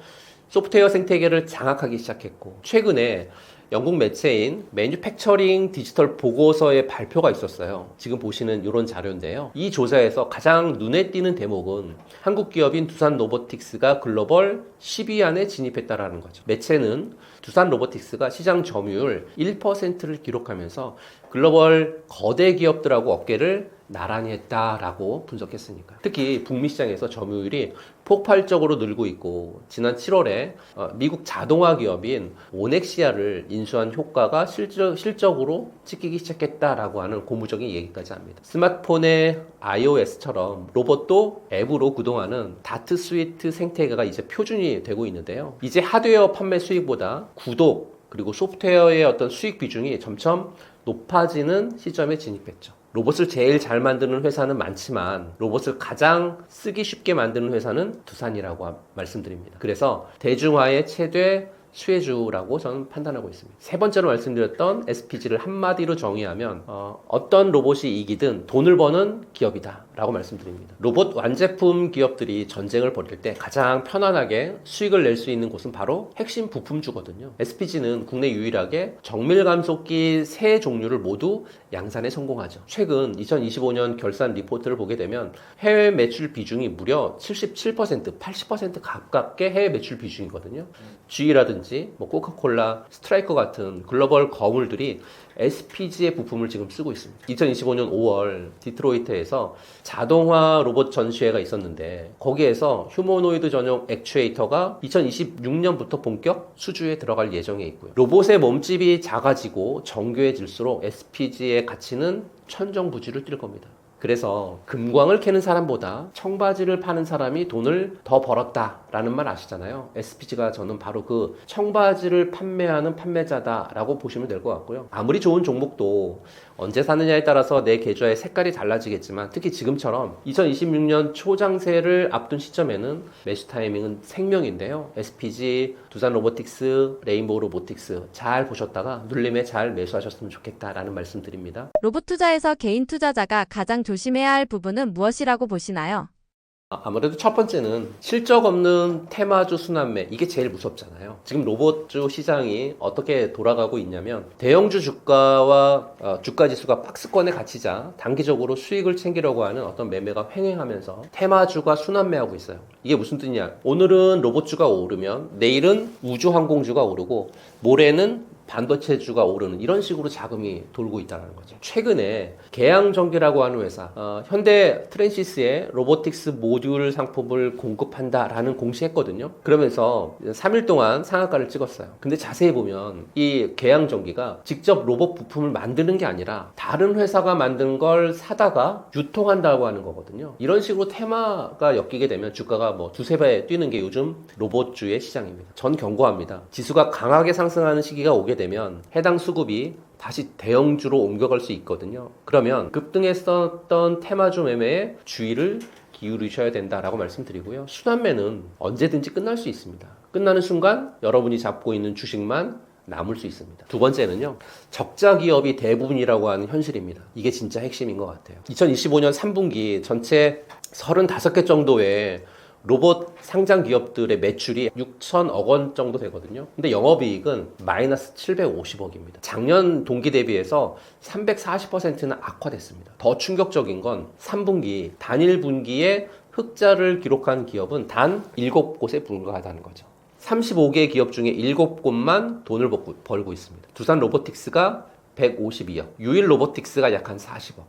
소프트웨어 생태계를 장악하기 시작했고 최근에 영국 매체인 매뉴팩처링 디지털 보고서의 발표가 있었어요. 지금 보시는 이런 자료인데요. 이 조사에서 가장 눈에 띄는 대목은 한국 기업인 두산 로보틱스가 글로벌 10위 안에 진입했다라는 거죠. 매체는 두산 로보틱스가 시장 점유율 1%를 기록하면서 글로벌 거대 기업들하고 어깨를 나란히 했다라고 분석했으니까. 특히 북미 시장에서 점유율이 폭발적으로 늘고 있고 지난 7월에 미국 자동화 기업인 오넥시아를 인수한 효과가 실적으로 찍히기 시작했다라고 하는 고무적인 얘기까지 합니다. 스마트폰의 iOS처럼 로봇도 앱으로 구동하는 다트 스위트 생태계가 이제 표준이 되고 있는데요. 이제 하드웨어 판매 수익보다 구독 그리고 소프트웨어의 어떤 수익 비중이 점점 높아지는 시점에 진입했죠. 로봇을 제일 잘 만드는 회사는 많지만 로봇을 가장 쓰기 쉽게 만드는 회사는 두산이라고 말씀드립니다. 그래서 대중화의 최대 수혜주라고 저는 판단하고 있습니다. 세 번째로 말씀드렸던 SPG를 한마디로 정의하면 어떤 로봇이 이기든 돈을 버는 기업이다 라고 말씀드립니다. 로봇 완제품 기업들이 전쟁을 벌일 때 가장 편안하게 수익을 낼 수 있는 곳은 바로 핵심 부품주거든요. SPG는 국내 유일하게 정밀 감속기 세 종류를 모두 양산에 성공하죠. 최근 2025년 결산 리포트를 보게 되면 해외 매출 비중이 무려 77%, 80% 가깝게 해외 매출 비중이거든요. GE라든지 코카콜라, 스트라이커 같은 글로벌 거물들이 SPG의 부품을 지금 쓰고 있습니다. 2025년 5월 디트로이트에서 자동화 로봇 전시회가 있었는데 거기에서 휴머노이드 전용 액추에이터가 2026년부터 본격 수주에 들어갈 예정에 있고요. 로봇의 몸집이 작아지고 정교해질수록 SPG의 가치는 천정부지를 뛸 겁니다. 그래서 금광을 캐는 사람보다 청바지를 파는 사람이 돈을 더 벌었다라는 말 아시잖아요. SPG가 저는 바로 그 청바지를 판매하는 판매자다라고 보시면 될 것 같고요. 아무리 좋은 종목도 언제 사느냐에 따라서 내 계좌의 색깔이 달라지겠지만 특히 지금처럼 2026년 초장세를 앞둔 시점에는 매수 타이밍은 생명인데요. SPG, 두산 로보틱스, 레인보우 로보틱스 잘 보셨다가 눌림에 잘 매수하셨으면 좋겠다라는 말씀 드립니다. 로봇 투자에서 개인 투자자가 가장 조심해야 할 부분은 무엇이라고 보시나요? 아무래도 첫 번째는 실적 없는 테마주 순환매 이게 제일 무섭잖아요. 지금 로봇주 시장이 어떻게 돌아가고 있냐면 대형주 주가와 주가지수가 박스권에 갇히자 단기적으로 수익을 챙기려고 하는 어떤 매매가 횡행하면서 테마주가 순환매하고 있어요. 이게 무슨 뜻이냐, 오늘은 로봇주가 오르면 내일은 우주항공주가 오르고 모레는 반도체주가 오르는 이런 식으로 자금이 돌고 있다는 거죠. 최근에 계양전기라고 하는 회사, 현대 트랜시스의 로보틱스 모듈 상품을 공급한다라는 공시했거든요. 그러면서 3일 동안 상한가를 찍었어요. 근데 자세히 보면 이 계양전기가 직접 로봇 부품을 만드는 게 아니라 다른 회사가 만든 걸 사다가 유통한다고 하는 거거든요. 이런 식으로 테마가 엮이게 되면 주가가 두세 배 뛰는 게 요즘 로봇주의 시장입니다. 전 경고합니다. 지수가 강하게 상승하는 시기가 오게 되면 해당 수급이 다시 대형주로 옮겨갈 수 있거든요. 그러면 급등했었던 테마주 매매에 주의를 기울이셔야 된다라고 말씀드리고요. 순환매는 언제든지 끝날 수 있습니다. 끝나는 순간 여러분이 잡고 있는 주식만 남을 수 있습니다. 두 번째는요, 적자 기업이 대부분이라고 하는 현실입니다. 이게 진짜 핵심인 것 같아요. 2025년 3분기 전체 35개 정도의 로봇 상장 기업들의 매출이 6천억 원 정도 되거든요. 근데 영업이익은 마이너스 750억입니다. 작년 동기 대비해서 340%는 악화됐습니다. 더 충격적인 건 3분기 단일 분기에 흑자를 기록한 기업은 단 7곳에 불과하다는 거죠. 35개 기업 중에 7곳만 돈을 벌고 있습니다. 두산 로보틱스가 152억, 유일 로보틱스가 약 한 40억,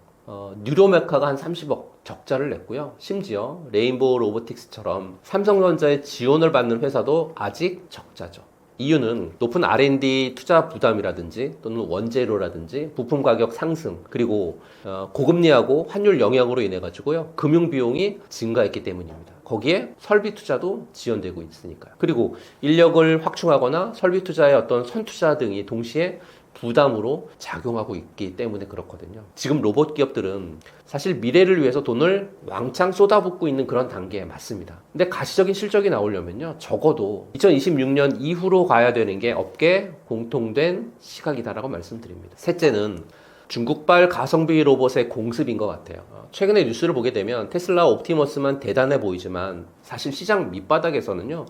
뉴로메카가 한 30억 적자를 냈고요. 심지어 레인보우 로보틱스처럼 삼성전자의 지원을 받는 회사도 아직 적자죠. 이유는 높은 R&D 투자 부담이라든지 또는 원재료라든지 부품 가격 상승, 그리고 고금리하고 환율 영향으로 인해 가지고요, 금융 비용이 증가했기 때문입니다. 거기에 설비 투자도 지연되고 있으니까요. 그리고 인력을 확충하거나 설비 투자의 어떤 선투자 등이 동시에 부담으로 작용하고 있기 때문에 그렇거든요. 지금 로봇 기업들은 사실 미래를 위해서 돈을 왕창 쏟아붓고 있는 그런 단계에 맞습니다. 근데 가시적인 실적이 나오려면요, 적어도 2026년 이후로 가야 되는 게 업계 공통된 시각이다라고 말씀드립니다. 셋째는 중국발 가성비 로봇의 공습인 것 같아요. 최근에 뉴스를 보게 되면 테슬라 옵티머스만 대단해 보이지만 사실 시장 밑바닥에서는요,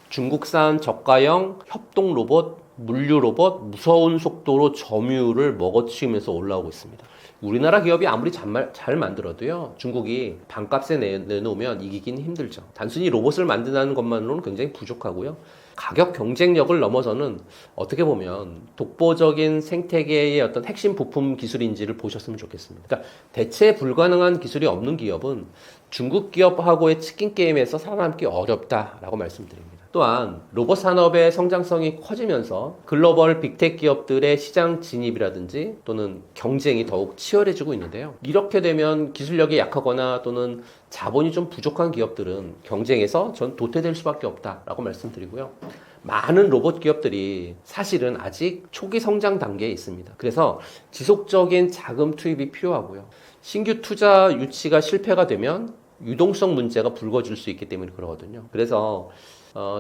중국산 저가형 협동 로봇, 물류 로봇 무서운 속도로 점유율을 먹어치우면서 올라오고 있습니다. 우리나라 기업이 아무리 잘 만들어도요, 중국이 반값에 내놓으면 이기긴 힘들죠. 단순히 로봇을 만든다는 것만으로는 굉장히 부족하고요. 가격 경쟁력을 넘어서는 어떻게 보면 독보적인 생태계의 어떤 핵심 부품 기술인지를 보셨으면 좋겠습니다. 그러니까 대체 불가능한 기술이 없는 기업은 중국 기업하고의 치킨 게임에서 살아남기 어렵다라고 말씀드립니다. 또한 로봇 산업의 성장성이 커지면서 글로벌 빅테크 기업들의 시장 진입이라든지 또는 경쟁이 더욱 치열해지고 있는데요. 이렇게 되면 기술력이 약하거나 또는 자본이 좀 부족한 기업들은 경쟁에서 전 도태될 수밖에 없다라고 말씀드리고요. 많은 로봇 기업들이 사실은 아직 초기 성장 단계에 있습니다. 그래서 지속적인 자금 투입이 필요하고요. 신규 투자 유치가 실패가 되면 유동성 문제가 불거질 수 있기 때문에 그러거든요. 그래서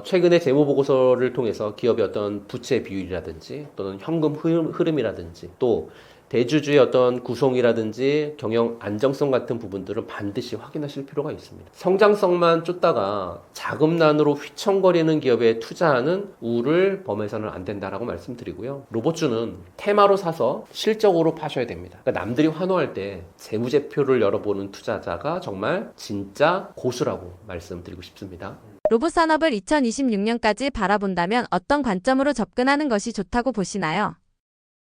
최근에 재무보고서를 통해서 기업의 어떤 부채 비율이라든지 또는 현금 흐름이라든지 또 대주주의 어떤 구성이라든지 경영 안정성 같은 부분들은 반드시 확인하실 필요가 있습니다. 성장성만 쫓다가 자금난으로 휘청거리는 기업에 투자하는 우를 범해서는 안 된다라고 말씀드리고요. 로봇주는 테마로 사서 실적으로 파셔야 됩니다. 그러니까 남들이 환호할 때 재무제표를 열어보는 투자자가 정말 진짜 고수라고 말씀드리고 싶습니다. 로봇 산업을 2026년까지 바라본다면 어떤 관점으로 접근하는 것이 좋다고 보시나요?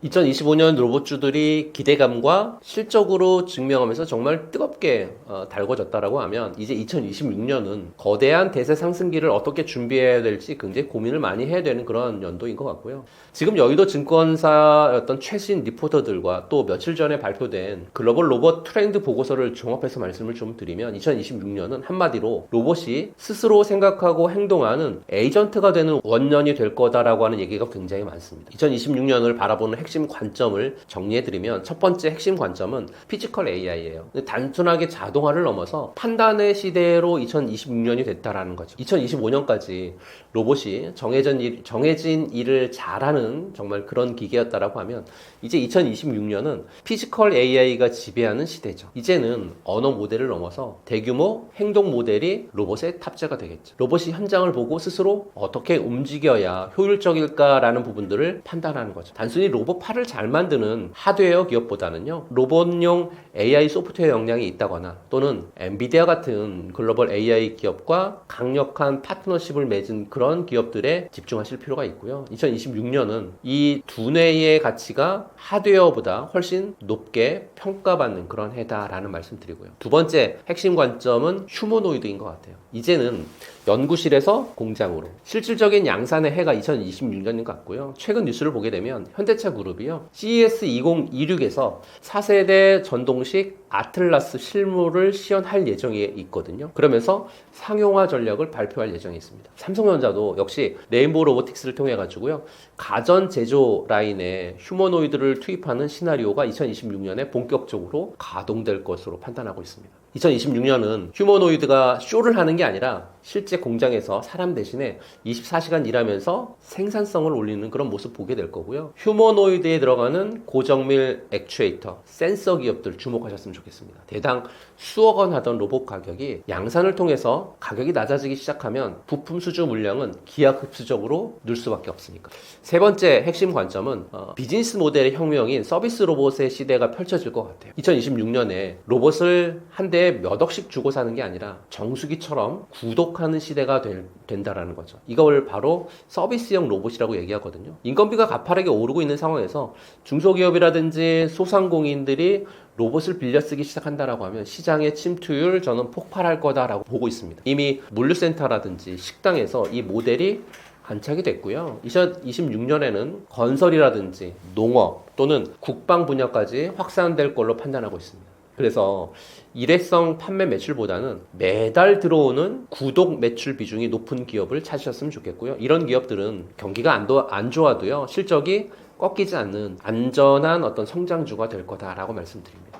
2025년 로봇주들이 기대감과 실적으로 증명하면서 정말 뜨겁게 달궈졌다라고 하면 이제 2026년은 거대한 대세 상승기를 어떻게 준비해야 될지 굉장히 고민을 많이 해야 되는 그런 연도인 것 같고요. 지금 여의도 증권사 어떤 최신 리포터들과 또 며칠 전에 발표된 글로벌 로봇 트렌드 보고서를 종합해서 말씀을 좀 드리면 2026년은 한마디로 로봇이 스스로 생각하고 행동하는 에이전트가 되는 원년이 될 거다라고 하는 얘기가 굉장히 많습니다. 2026년을 바라보는 핵심 관점을 정리해드리면 첫 번째 핵심 관점은 피지컬 AI예요. 단순하게 자동화를 넘어서 판단의 시대로 2026년이 됐다라는 거죠. 2025년까지 로봇이 정해진 일을 잘하는 정말 그런 기계였다라고 하면 이제 2026년은 피지컬 AI가 지배하는 시대죠. 이제는 언어 모델을 넘어서 대규모 행동 모델이 로봇에 탑재가 되겠죠. 로봇이 현장을 보고 스스로 어떻게 움직여야 효율적일까라는 부분들을 판단하는 거죠. 단순히 로봇 팔을 잘 만드는 하드웨어 기업보다는요, 로봇용 AI 소프트웨어 역량이 있다거나 또는 엔비디아 같은 글로벌 AI 기업과 강력한 파트너십을 맺은 그런 기업들에 집중하실 필요가 있고요. 2026년은 이 두뇌의 가치가 하드웨어보다 훨씬 높게 평가받는 그런 해다라는 말씀 드리고요. 두 번째 핵심 관점은 휴머노이드인 것 같아요. 이제는 연구실에서 공장으로 실질적인 양산의 해가 2026년인 것 같고요. 최근 뉴스를 보게 되면 현대차 그룹이요, CES 2026에서 4세대 전동식 아틀라스 실물을 시연할 예정에 있거든요. 그러면서 상용화 전략을 발표할 예정에 있습니다. 삼성전자도 역시 레인보우 로보틱스를 통해 가지고요, 가전 제조 라인에 휴머노이드를 투입하는 시나리오가 2026년에 본격적으로 가동될 것으로 판단하고 있습니다. 2026년은 휴머노이드가 쇼를 하는 게 아니라 실제 공장에서 사람 대신에 24시간 일하면서 생산성을 올리는 그런 모습 보게 될 거고요. 휴머노이드에 들어가는 고정밀 액추에이터, 센서 기업들 주목하셨으면 좋겠습니다. 대당 수억 원 하던 로봇 가격이 양산을 통해서 가격이 낮아지기 시작하면 부품 수주 물량은 기하급수적으로 늘 수밖에 없으니까. 세 번째 핵심 관점은 비즈니스 모델의 혁명인 서비스 로봇의 시대가 펼쳐질 것 같아요. 2026년에 로봇을 한 대에 몇 억씩 주고 사는 게 아니라 정수기처럼 구독하는 시대가 된다라는 거죠. 이걸 바로 서비스형 로봇이라고 얘기하거든요. 인건비가 가파르게 오르고 있는 상황에서 중소기업이라든지 소상공인들이 로봇을 빌려 쓰기 시작한다라고 하면 시장의 침투율 저는 폭발할 거다라고 보고 있습니다. 이미 물류센터라든지 식당에서 이 모델이 안착이 됐고요. 2026년에는 건설이라든지 농업 또는 국방 분야까지 확산될 걸로 판단하고 있습니다. 그래서 일회성 판매 매출보다는 매달 들어오는 구독 매출 비중이 높은 기업을 찾으셨으면 좋겠고요. 이런 기업들은 경기가 안 좋아도요, 실적이 꺾이지 않는 안전한 어떤 성장주가 될 거다라고 말씀드립니다.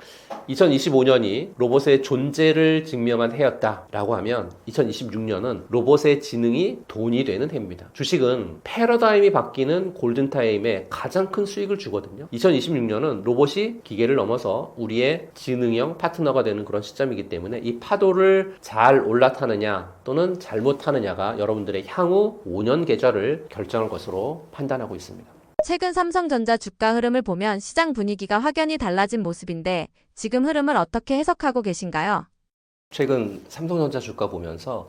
2025년이 로봇의 존재를 증명한 해였다라고 하면 2026년은 로봇의 지능이 돈이 되는 해입니다. 주식은 패러다임이 바뀌는 골든타임에 가장 큰 수익을 주거든요. 2026년은 로봇이 기계를 넘어서 우리의 지능형 파트너가 되는 그런 시점이기 때문에 이 파도를 잘 올라타느냐 또는 잘못 타느냐가 여러분들의 향후 5년 계좌를 결정할 것으로 판단하고 있습니다. 최근 삼성전자 주가 흐름을 보면 시장 분위기가 확연히 달라진 모습인데 지금 흐름을 어떻게 해석하고 계신가요? 최근 삼성전자 주가 보면서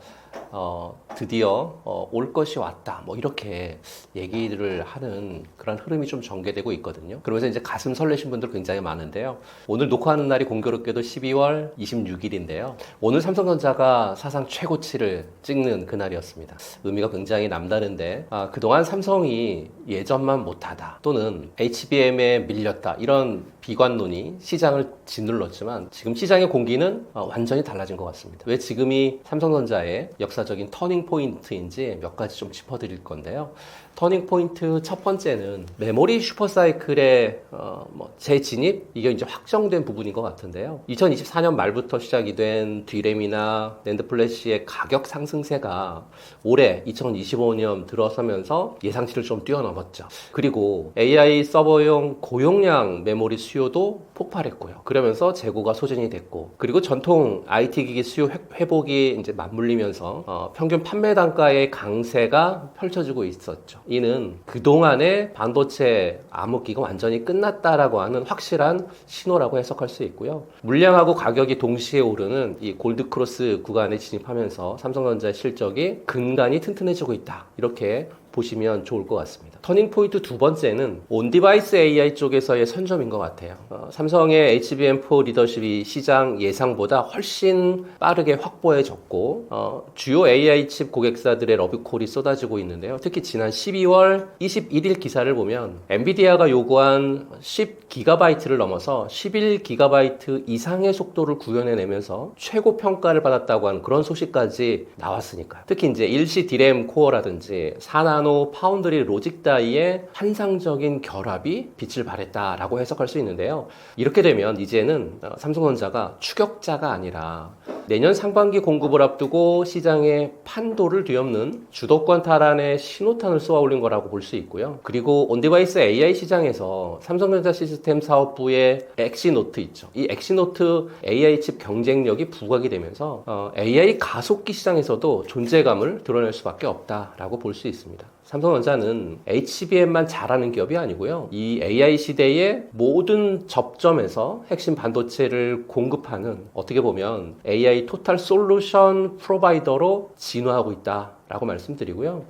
드디어 올 것이 왔다 뭐 이렇게 얘기를 하는 그런 흐름이 좀 전개되고 있거든요. 그러면서 이제 가슴 설레신 분들 굉장히 많은데요. 오늘 녹화하는 날이 공교롭게도 12월 26일인데요. 오늘 삼성전자가 사상 최고치를 찍는 그날이었습니다. 의미가 굉장히 남다른데 그동안 삼성이 예전만 못하다 또는 HBM에 밀렸다 이런 비관론이 시장을 짓눌렀지만 지금 시장의 공기는 완전히 달라진 것 같습니다. 왜 지금이 삼성전자의 역사적인 터닝 포인트인지 몇 가지 좀 짚어드릴 건데요. 터닝 포인트 첫 번째는 메모리 슈퍼사이클의 재진입 이게 이제 확정된 부분인 것 같은데요. 2024년 말부터 시작이 된 D램이나 낸드 플래시의 가격 상승세가 올해 2025년 들어서면서 예상치를 좀 뛰어넘었죠. 그리고 AI 서버용 고용량 메모리 수요도 폭발했고요. 그러면서 재고가 소진이 됐고, 그리고 전통 IT 기기 수요 회복이 이제 맞물리면서 평균 판매 단가의 강세가 펼쳐지고 있었죠. 이는 그동안의 반도체 암흑기가 완전히 끝났다라고 하는 확실한 신호라고 해석할 수 있고요. 물량하고 가격이 동시에 오르는 이 골드크로스 구간에 진입하면서 삼성전자의 실적이 근간이 튼튼해지고 있다. 이렇게 보시면 좋을 것 같습니다. 터닝포인트 두 번째는 온디바이스 AI 쪽에서의 선점인 것 같아요. 삼성의 HBM4 리더십이 시장 예상보다 훨씬 빠르게 확보해졌고 주요 AI 칩 고객사들의 러브콜이 쏟아지고 있는데요. 특히 지난 12월 21일 기사를 보면 엔비디아가 요구한 10GB를 넘어서 11GB 이상의 속도를 구현해내면서 최고 평가를 받았다고 하는 그런 소식까지 나왔으니까요. 특히 이제 일시 D램 코어라든지 4나노 파운드리 로직 다이의 환상적인 결합이 빛을 발했다라고 해석할 수 있는데요. 이렇게 되면 이제는 삼성전자가 추격자가 아니라 내년 상반기 공급을 앞두고 시장의 판도를 뒤엎는 주도권 탈환의 신호탄을 쏘아 올린 거라고 볼 수 있고요. 그리고 온디바이스 AI 시장에서 삼성전자 시스템 사업부의 엑시노트 있죠. 이 엑시노트 AI 칩 경쟁력이 부각이 되면서 AI 가속기 시장에서도 존재감을 드러낼 수밖에 없다라고 볼 수 있습니다. 삼성전자는 HBM만 잘하는 기업이 아니고요. 이 AI 시대의 모든 접점에서 핵심 반도체를 공급하는 어떻게 보면 AI 토탈 솔루션 프로바이더로 진화하고 있다라고 말씀드리고요.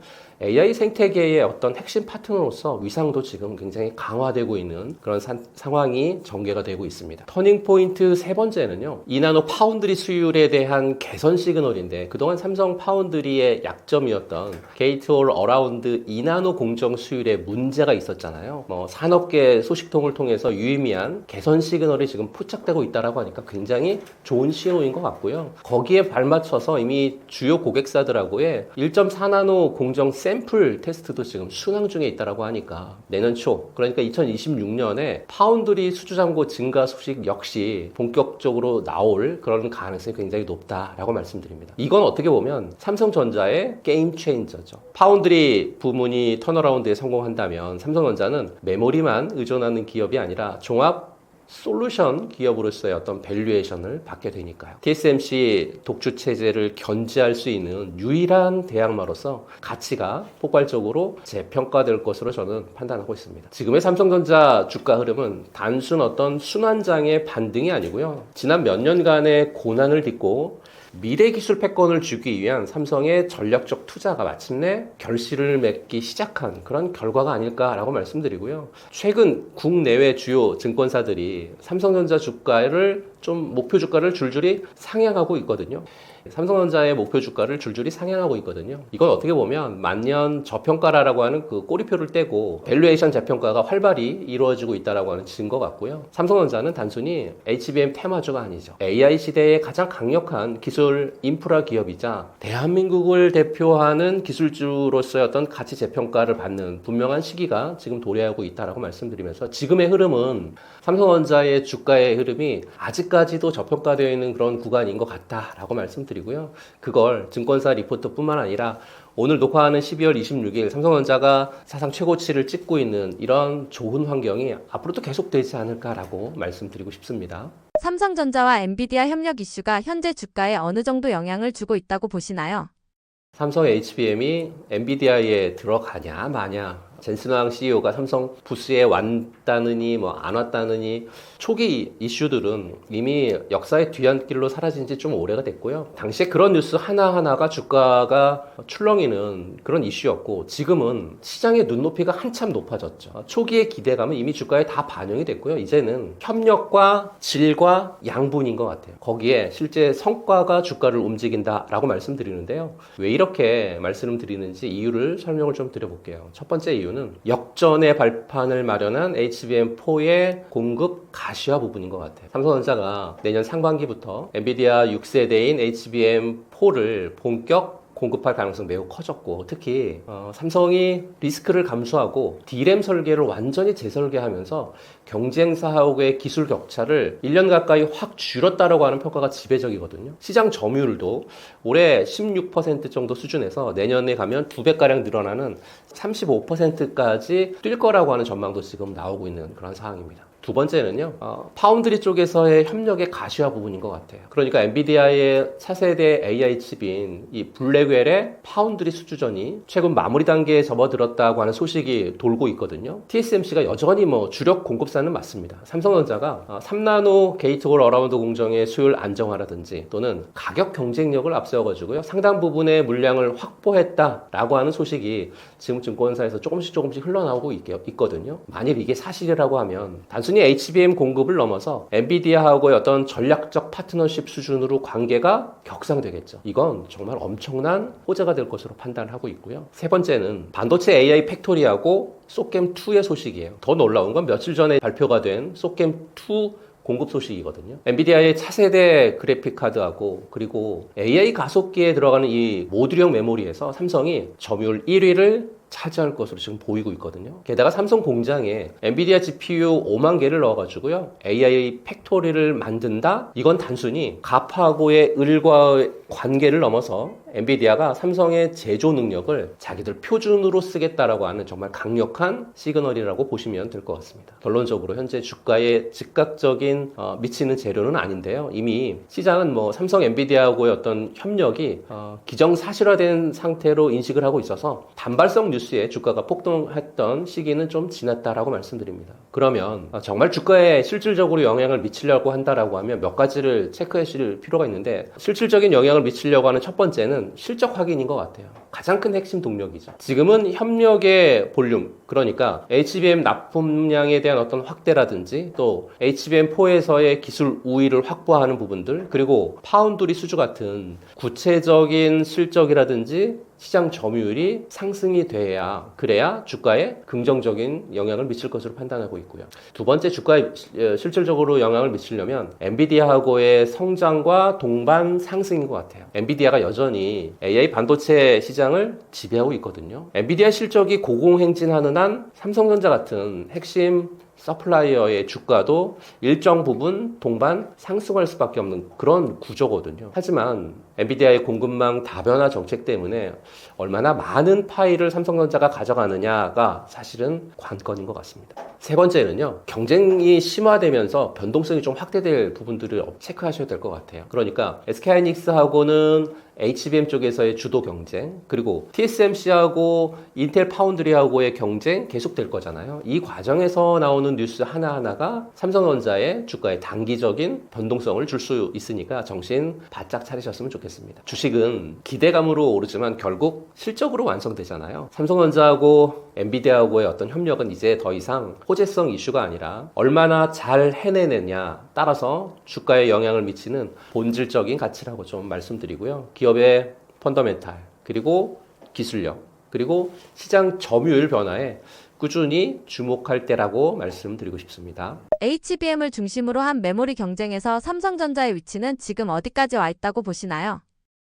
AI 생태계의 어떤 핵심 파트너로서 위상도 지금 굉장히 강화되고 있는 그런 상황이 전개가 되고 있습니다. 터닝 포인트 세 번째는요. 2나노 파운드리 수율에 대한 개선 시그널인데 그동안 삼성 파운드리의 약점이었던 게이트 올 어라운드 2나노 공정 수율에 문제가 있었잖아요. 산업계 소식통을 통해서 유의미한 개선 시그널이 지금 포착되고 있다라고 하니까 굉장히 좋은 신호인 것 같고요. 거기에 발맞춰서 이미 주요 고객사들하고의 1.4나노 공정 샘플 테스트도 지금 순항 중에 있다라고 하니까 내년 초, 그러니까 2026년에 파운드리 수주잔고 증가 소식 역시 본격적으로 나올 그런 가능성이 굉장히 높다라고 말씀드립니다. 이건 어떻게 보면 삼성전자의 게임 체인저죠. 파운드리 부문이 턴어라운드에 성공한다면 삼성전자는 메모리만 의존하는 기업이 아니라 종합 솔루션 기업으로서의 어떤 밸류에이션을 받게 되니까요. TSMC 독주 체제를 견지할 수 있는 유일한 대항마로서 가치가 폭발적으로 재평가될 것으로 저는 판단하고 있습니다. 지금의 삼성전자 주가 흐름은 단순 어떤 순환장의 반등이 아니고요. 지난 몇 년간의 고난을 딛고 미래 기술 패권을 주기 위한 삼성의 전략적 투자가 마침내 결실을 맺기 시작한 그런 결과가 아닐까라고 말씀드리고요. 최근 국내외 주요 증권사들이 삼성전자 주가를 좀 목표 주가를 줄줄이 상향하고 있거든요. 삼성전자의 목표 주가를 줄줄이 상향하고 있거든요. 이건 어떻게 보면 만년 저평가라고 하는 그 꼬리표를 떼고 밸류에이션 재평가가 활발히 이루어지고 있다라고 하는 증거 같고요. 삼성전자는 단순히 HBM 테마주가 아니죠. AI 시대의 가장 강력한 기술 인프라 기업이자 대한민국을 대표하는 기술주로서의 어떤 가치 재평가를 받는 분명한 시기가 지금 도래하고 있다라고 말씀드리면서 지금의 흐름은 삼성전자의 주가의 흐름이 아직까지도 저평가되어 있는 그런 구간인 것 같다라고 말씀드리고요. 그걸 증권사 리포트뿐만 아니라 오늘 녹화하는 12월 26일 삼성전자가 사상 최고치를 찍고 있는 이런 좋은 환경이 앞으로도 계속되지 않을까라고 말씀드리고 싶습니다. 삼성전자와 엔비디아 협력 이슈가 현재 주가에 어느 정도 영향을 주고 있다고 보시나요? 삼성 HBM이 엔비디아에 들어가냐 마냐, 젠슨 황 CEO가 삼성 부스에 왔다느니 뭐 안 왔다느니 초기 이슈들은 이미 역사의 뒤안길로 사라진 지 좀 오래가 됐고요. 당시에 그런 뉴스 하나하나가 주가가 출렁이는 그런 이슈였고, 지금은 시장의 눈높이가 한참 높아졌죠. 초기의 기대감은 이미 주가에 다 반영이 됐고요. 이제는 협력과 질과 양분인 것 같아요. 거기에 실제 성과가 주가를 움직인다라고 말씀드리는데요. 왜 이렇게 말씀드리는지 이유를 설명을 좀 드려볼게요. 첫 번째 이유는 역전의 발판을 마련한 HBM4의 공급 가시화 부분인 것 같아요. 삼성전자가 내년 상반기부터 엔비디아 6세대인 HBM4를 본격 공급할 가능성 매우 커졌고, 특히 삼성이 리스크를 감수하고 D램 설계를 완전히 재설계하면서 경쟁사하고의 기술 격차를 1년 가까이 확 줄였다라고 하는 평가가 지배적이거든요. 시장 점유율도 올해 16% 정도 수준에서 내년에 가면 2배가량 늘어나는 35%까지 뛸 거라고 하는 전망도 지금 나오고 있는 그런 상황입니다. 두 번째는요, 파운드리 쪽에서의 협력의 가시화 부분인 것 같아요. 그러니까 엔비디아의 차세대 AI 칩인 이 블랙웰의 파운드리 수주전이 최근 마무리 단계에 접어들었다고 하는 소식이 돌고 있거든요. TSMC가 여전히 주력 공급사는 맞습니다. 삼성전자가 3나노 게이트홀 어라운드 공정의 수율 안정화라든지 또는 가격 경쟁력을 앞세워가지고요, 상당 부분의 물량을 확보했다라고 하는 소식이 지금 증권사에서 조금씩 흘러나오고 있거든요. 만일 이게 사실이라고 하면 단순히 HBM 공급을 넘어서 엔비디아하고의 어떤 전략적 파트너십 수준으로 관계가 격상되겠죠. 이건 정말 엄청난 호재가 될 것으로 판단하고 있고요. 세 번째는 반도체 AI 팩토리하고 소겜2의 소식이에요. 더 놀라운 건 며칠 전에 발표가 된 소겜2 공급 소식이거든요. 엔비디아의 차세대 그래픽 카드하고 그리고 AI 가속기에 들어가는 이 모듈형 메모리에서 삼성이 점유율 1위를 차지할 것으로 지금 보이고 있거든요. 게다가 삼성 공장에 엔비디아 GPU 5만 개를 넣어가지고요, AI 팩토리를 만든다? 이건 단순히 갑하고의 을과의 관계를 넘어서 엔비디아가 삼성의 제조 능력을 자기들 표준으로 쓰겠다라고 하는 정말 강력한 시그널이라고 보시면 될 것 같습니다. 결론적으로 현재 주가에 즉각적인 미치는 재료는 아닌데요. 이미 시장은 삼성 엔비디아하고의 어떤 협력이 기정사실화된 상태로 인식을 하고 있어서 단발성 뉴스에 주가가 폭등했던 시기는 좀 지났다라고 말씀드립니다. 그러면 정말 주가에 실질적으로 영향을 미치려고 한다라고 하면 몇 가지를 체크하실 필요가 있는데, 실질적인 영향을 미치려고 하는 첫 번째는 실적 확인인 것 같아요. 가장 큰 핵심 동력이죠. 지금은 협력의 볼륨, 그러니까 HBM 납품량에 대한 어떤 확대라든지 또 HBM4에서의 기술 우위를 확보하는 부분들, 그리고 파운드리 수주 같은 구체적인 실적이라든지 시장 점유율이 상승이 돼야 그래야 주가에 긍정적인 영향을 미칠 것으로 판단하고 있고요. 두 번째, 주가에 실질적으로 영향을 미치려면 엔비디아하고의 성장과 동반 상승인 것 같아요. 엔비디아가 여전히 AI 반도체 시장을 지배하고 있거든요. 엔비디아 실적이 고공행진하는 한 삼성전자 같은 핵심 서플라이어의 주가도 일정 부분 동반 상승할 수밖에 없는 그런 구조거든요. 하지만 엔비디아의 공급망 다변화 정책 때문에 얼마나 많은 파일을 삼성전자가 가져가느냐가 사실은 관건인 것 같습니다. 세 번째는요, 경쟁이 심화되면서 변동성이 좀 확대될 부분들을 체크하셔야 될 것 같아요. 그러니까 SK하이닉스하고는 HBM 쪽에서의 주도 경쟁, 그리고 TSMC하고 인텔 파운드리하고의 경쟁 계속될 거잖아요. 이 과정에서 나오는 뉴스 하나하나가 삼성전자의 주가에 단기적인 변동성을 줄 수 있으니까 정신 바짝 차리셨으면 좋겠습니다. 주식은 기대감으로 오르지만 결국 실적으로 완성되잖아요. 삼성전자하고 엔비디아하고의 어떤 협력은 이제 더 이상 호재성 이슈가 아니라 얼마나 잘 해내느냐 따라서 주가에 영향을 미치는 본질적인 가치라고 좀 말씀드리고요. 기업의 펀더멘탈, 그리고 기술력, 그리고 시장 점유율 변화에 꾸준히 주목할 때라고 말씀드리고 싶습니다. HBM을 중심으로 한 메모리 경쟁에서 삼성전자의 위치는 지금 어디까지 와 있다고 보시나요?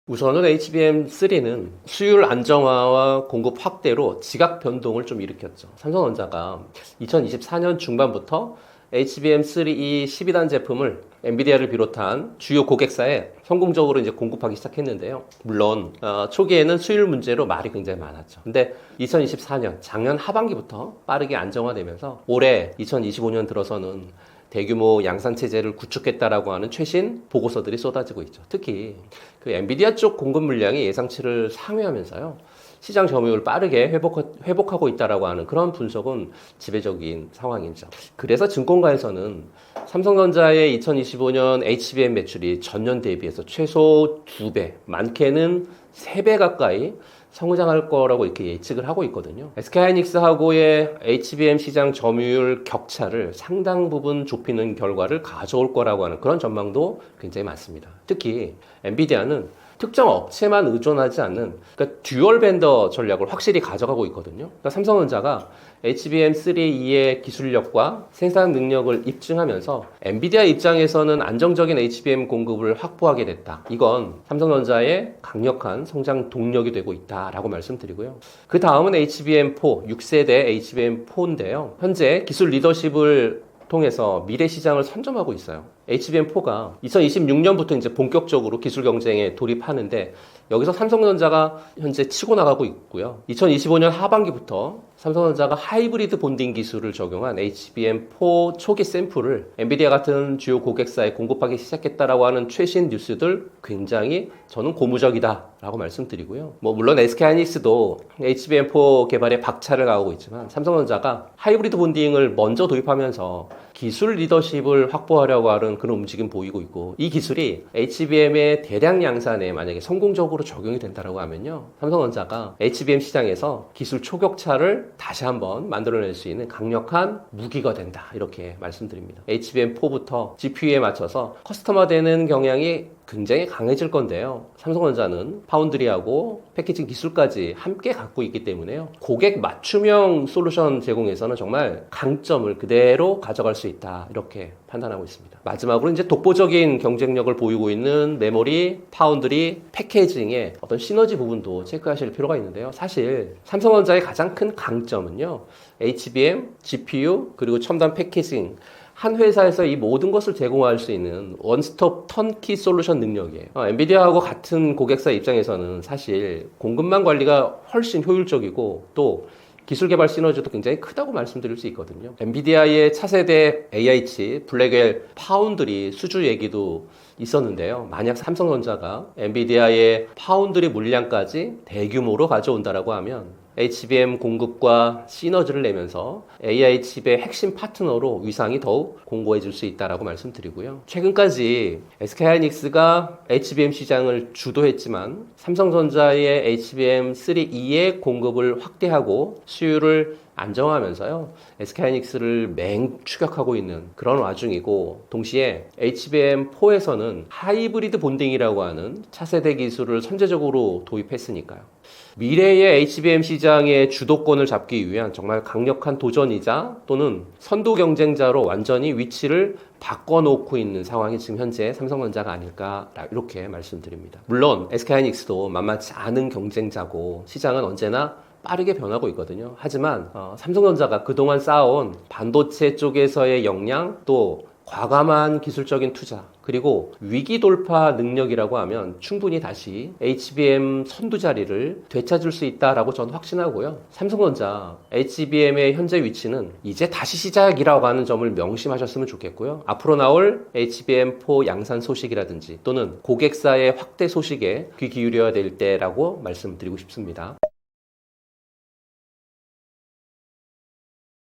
우선은 HBM3는 수율 안정화와 공급 확대로 지각 변동을 좀 일으켰죠. 삼성전자가 2024년 중반부터 HBM3E 12단 제품을 엔비디아를 비롯한 주요 고객사에 성공적으로 이제 공급하기 시작했는데요. 물론 초기에는 수율 문제로 말이 굉장히 많았죠. 근데 2024년 작년 하반기부터 빠르게 안정화되면서 올해 2025년 들어서는 대규모 양산 체제를 구축했다라고 하는 최신 보고서들이 쏟아지고 있죠. 특히 그 엔비디아 쪽 공급 물량이 예상치를 상회하면서요. 시장 점유율을 빠르게 회복하고 있다라고 하는 그런 분석은 지배적인 상황이죠. 그래서 증권가에서는 삼성전자의 2025년 HBM 매출이 전년 대비해서 최소 2배, 많게는 3배 가까이 성장할 거라고 이렇게 예측을 하고 있거든요. SK하이닉스하고의 HBM 시장 점유율 격차를 상당 부분 좁히는 결과를 가져올 거라고 하는 그런 전망도 굉장히 많습니다. 특히 엔비디아는 특정 업체만 의존하지 않는 그러니까 듀얼 벤더 전략을 확실히 가져가고 있거든요. 그러니까 삼성전자가 HBM3E의 기술력과 생산 능력을 입증하면서 엔비디아 입장에서는 안정적인 HBM 공급을 확보하게 됐다. 이건 삼성전자의 강력한 성장 동력이 되고 있다라고 말씀드리고요. 그 다음은 HBM4, 6세대 HBM4인데요. 현재 기술 리더십을 통해서 미래 시장을 선점하고 있어요. HBM4가 2026년부터 이제 본격적으로 기술 경쟁에 돌입하는데 여기서 삼성전자가 현재 치고 나가고 있고요. 2025년 하반기부터 삼성전자가 하이브리드 본딩 기술을 적용한 HBM4 초기 샘플을 엔비디아 같은 주요 고객사에 공급하기 시작했다라고 하는 최신 뉴스들 굉장히 저는 고무적이다라고 말씀드리고요. 물론 SK하이닉스도 HBM4 개발에 박차를 가하고 있지만 삼성전자가 하이브리드 본딩을 먼저 도입하면서 기술 리더십을 확보하려고 하는 그런 움직임 보이고 있고, 이 기술이 HBM의 대량 양산에 만약에 성공적으로 적용이 된다고 하면요, 삼성전자가 HBM 시장에서 기술 초격차를 다시 한번 만들어낼 수 있는 강력한 무기가 된다, 이렇게 말씀드립니다. HBM4부터 GPU에 맞춰서 커스터마되는 경향이 굉장히 강해질 건데요. 삼성전자는 파운드리하고 패키징 기술까지 함께 갖고 있기 때문에요. 고객 맞춤형 솔루션 제공에서는 정말 강점을 그대로 가져갈 수 있다, 이렇게 판단하고 있습니다. 마지막으로 이제 독보적인 경쟁력을 보이고 있는 메모리, 파운드리, 패키징의 어떤 시너지 부분도 체크하실 필요가 있는데요. 사실 삼성전자의 가장 큰 강점은요, HBM, GPU, 그리고 첨단 패키징, 한 회사에서 이 모든 것을 제공할 수 있는 원스톱 턴키 솔루션 능력이에요. 엔비디아하고 같은 고객사 입장에서는 사실 공급망 관리가 훨씬 효율적이고 또 기술 개발 시너지도 굉장히 크다고 말씀드릴 수 있거든요. 엔비디아의 차세대 AI 칩, 블랙웰, 파운드리 수주 얘기도 있었는데요. 만약 삼성전자가 엔비디아의 파운드리 물량까지 대규모로 가져온다라고 하면 HBM 공급과 시너지를 내면서 AI 칩의 핵심 파트너로 위상이 더욱 공고해질 수 있다라고 말씀드리고요. 최근까지 SK하이닉스가 HBM 시장을 주도했지만 삼성전자의 HBM3E의 공급을 확대하고 수율을 안정화하면서요, SK하이닉스를 맹추격하고 있는 그런 와중이고, 동시에 HBM4에서는 하이브리드 본딩이라고 하는 차세대 기술을 선제적으로 도입했으니까요. 미래의 HBM 시장의 주도권을 잡기 위한 정말 강력한 도전이자 또는 선도 경쟁자로 완전히 위치를 바꿔놓고 있는 상황이 지금 현재 삼성전자가 아닐까 이렇게 말씀드립니다. 물론 SK하이닉스도 만만치 않은 경쟁자고 시장은 언제나 빠르게 변하고 있거든요. 하지만 삼성전자가 그동안 쌓아온 반도체 쪽에서의 역량 또 과감한 기술적인 투자 그리고 위기 돌파 능력이라고 하면 충분히 다시 HBM 선두 자리를 되찾을 수 있다라고 저는 확신하고요. 삼성전자 HBM의 현재 위치는 이제 다시 시작이라고 하는 점을 명심하셨으면 좋겠고요. 앞으로 나올 HBM4 양산 소식이라든지 또는 고객사의 확대 소식에 귀 기울여야 될 때라고 말씀드리고 싶습니다.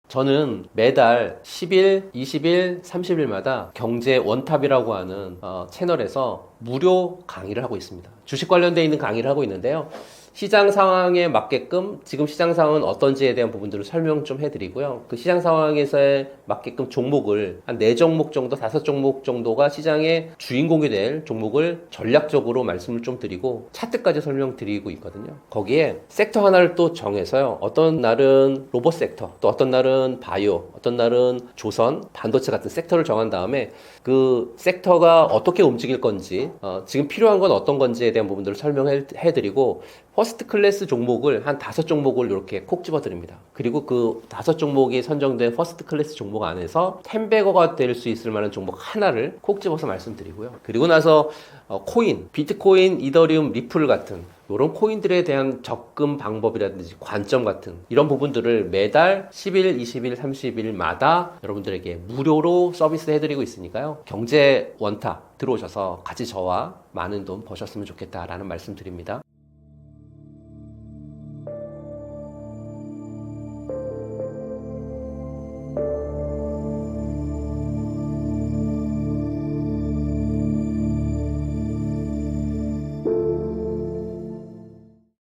저는 매달 10일, 20일, 30일마다 경제 원탑이라고 하는 채널에서 무료 강의를 하고 있습니다. 주식 관련되어 있는 강의를 하고 있는데요. 시장 상황에 맞게끔 지금 시장 상황은 어떤지에 대한 부분들을 설명 좀 해드리고요. 그 시장 상황에서에 맞게끔 종목을 한 4종목 정도, 5종목 정도가 시장의 주인공이 될 종목을 전략적으로 말씀을 좀 드리고 차트까지 설명드리고 있거든요. 거기에 섹터 하나를 또 정해서요. 어떤 날은 로봇 섹터, 또 어떤 날은 바이오, 어떤 날은 조선, 반도체 같은 섹터를 정한 다음에 그 섹터가 어떻게 움직일 건지, 지금 필요한 건 어떤 건지에 대한 부분들을 설명해드리고 퍼스트 클래스 종목을 한 5종목을 이렇게 콕 집어드립니다. 그리고 그 5종목이 선정된 퍼스트 클래스 종목 안에서 10배거가 될 수 있을 만한 종목 하나를 콕 집어서 말씀드리고요. 그리고 나서 코인, 비트코인, 이더리움, 리플 같은 이런 코인들에 대한 접근 방법이라든지 관점 같은 이런 부분들을 매달 10일, 20일, 30일마다 여러분들에게 무료로 서비스 해드리고 있으니까요. 경제 원탑 들어오셔서 같이 저와 많은 돈 버셨으면 좋겠다라는 말씀 드립니다.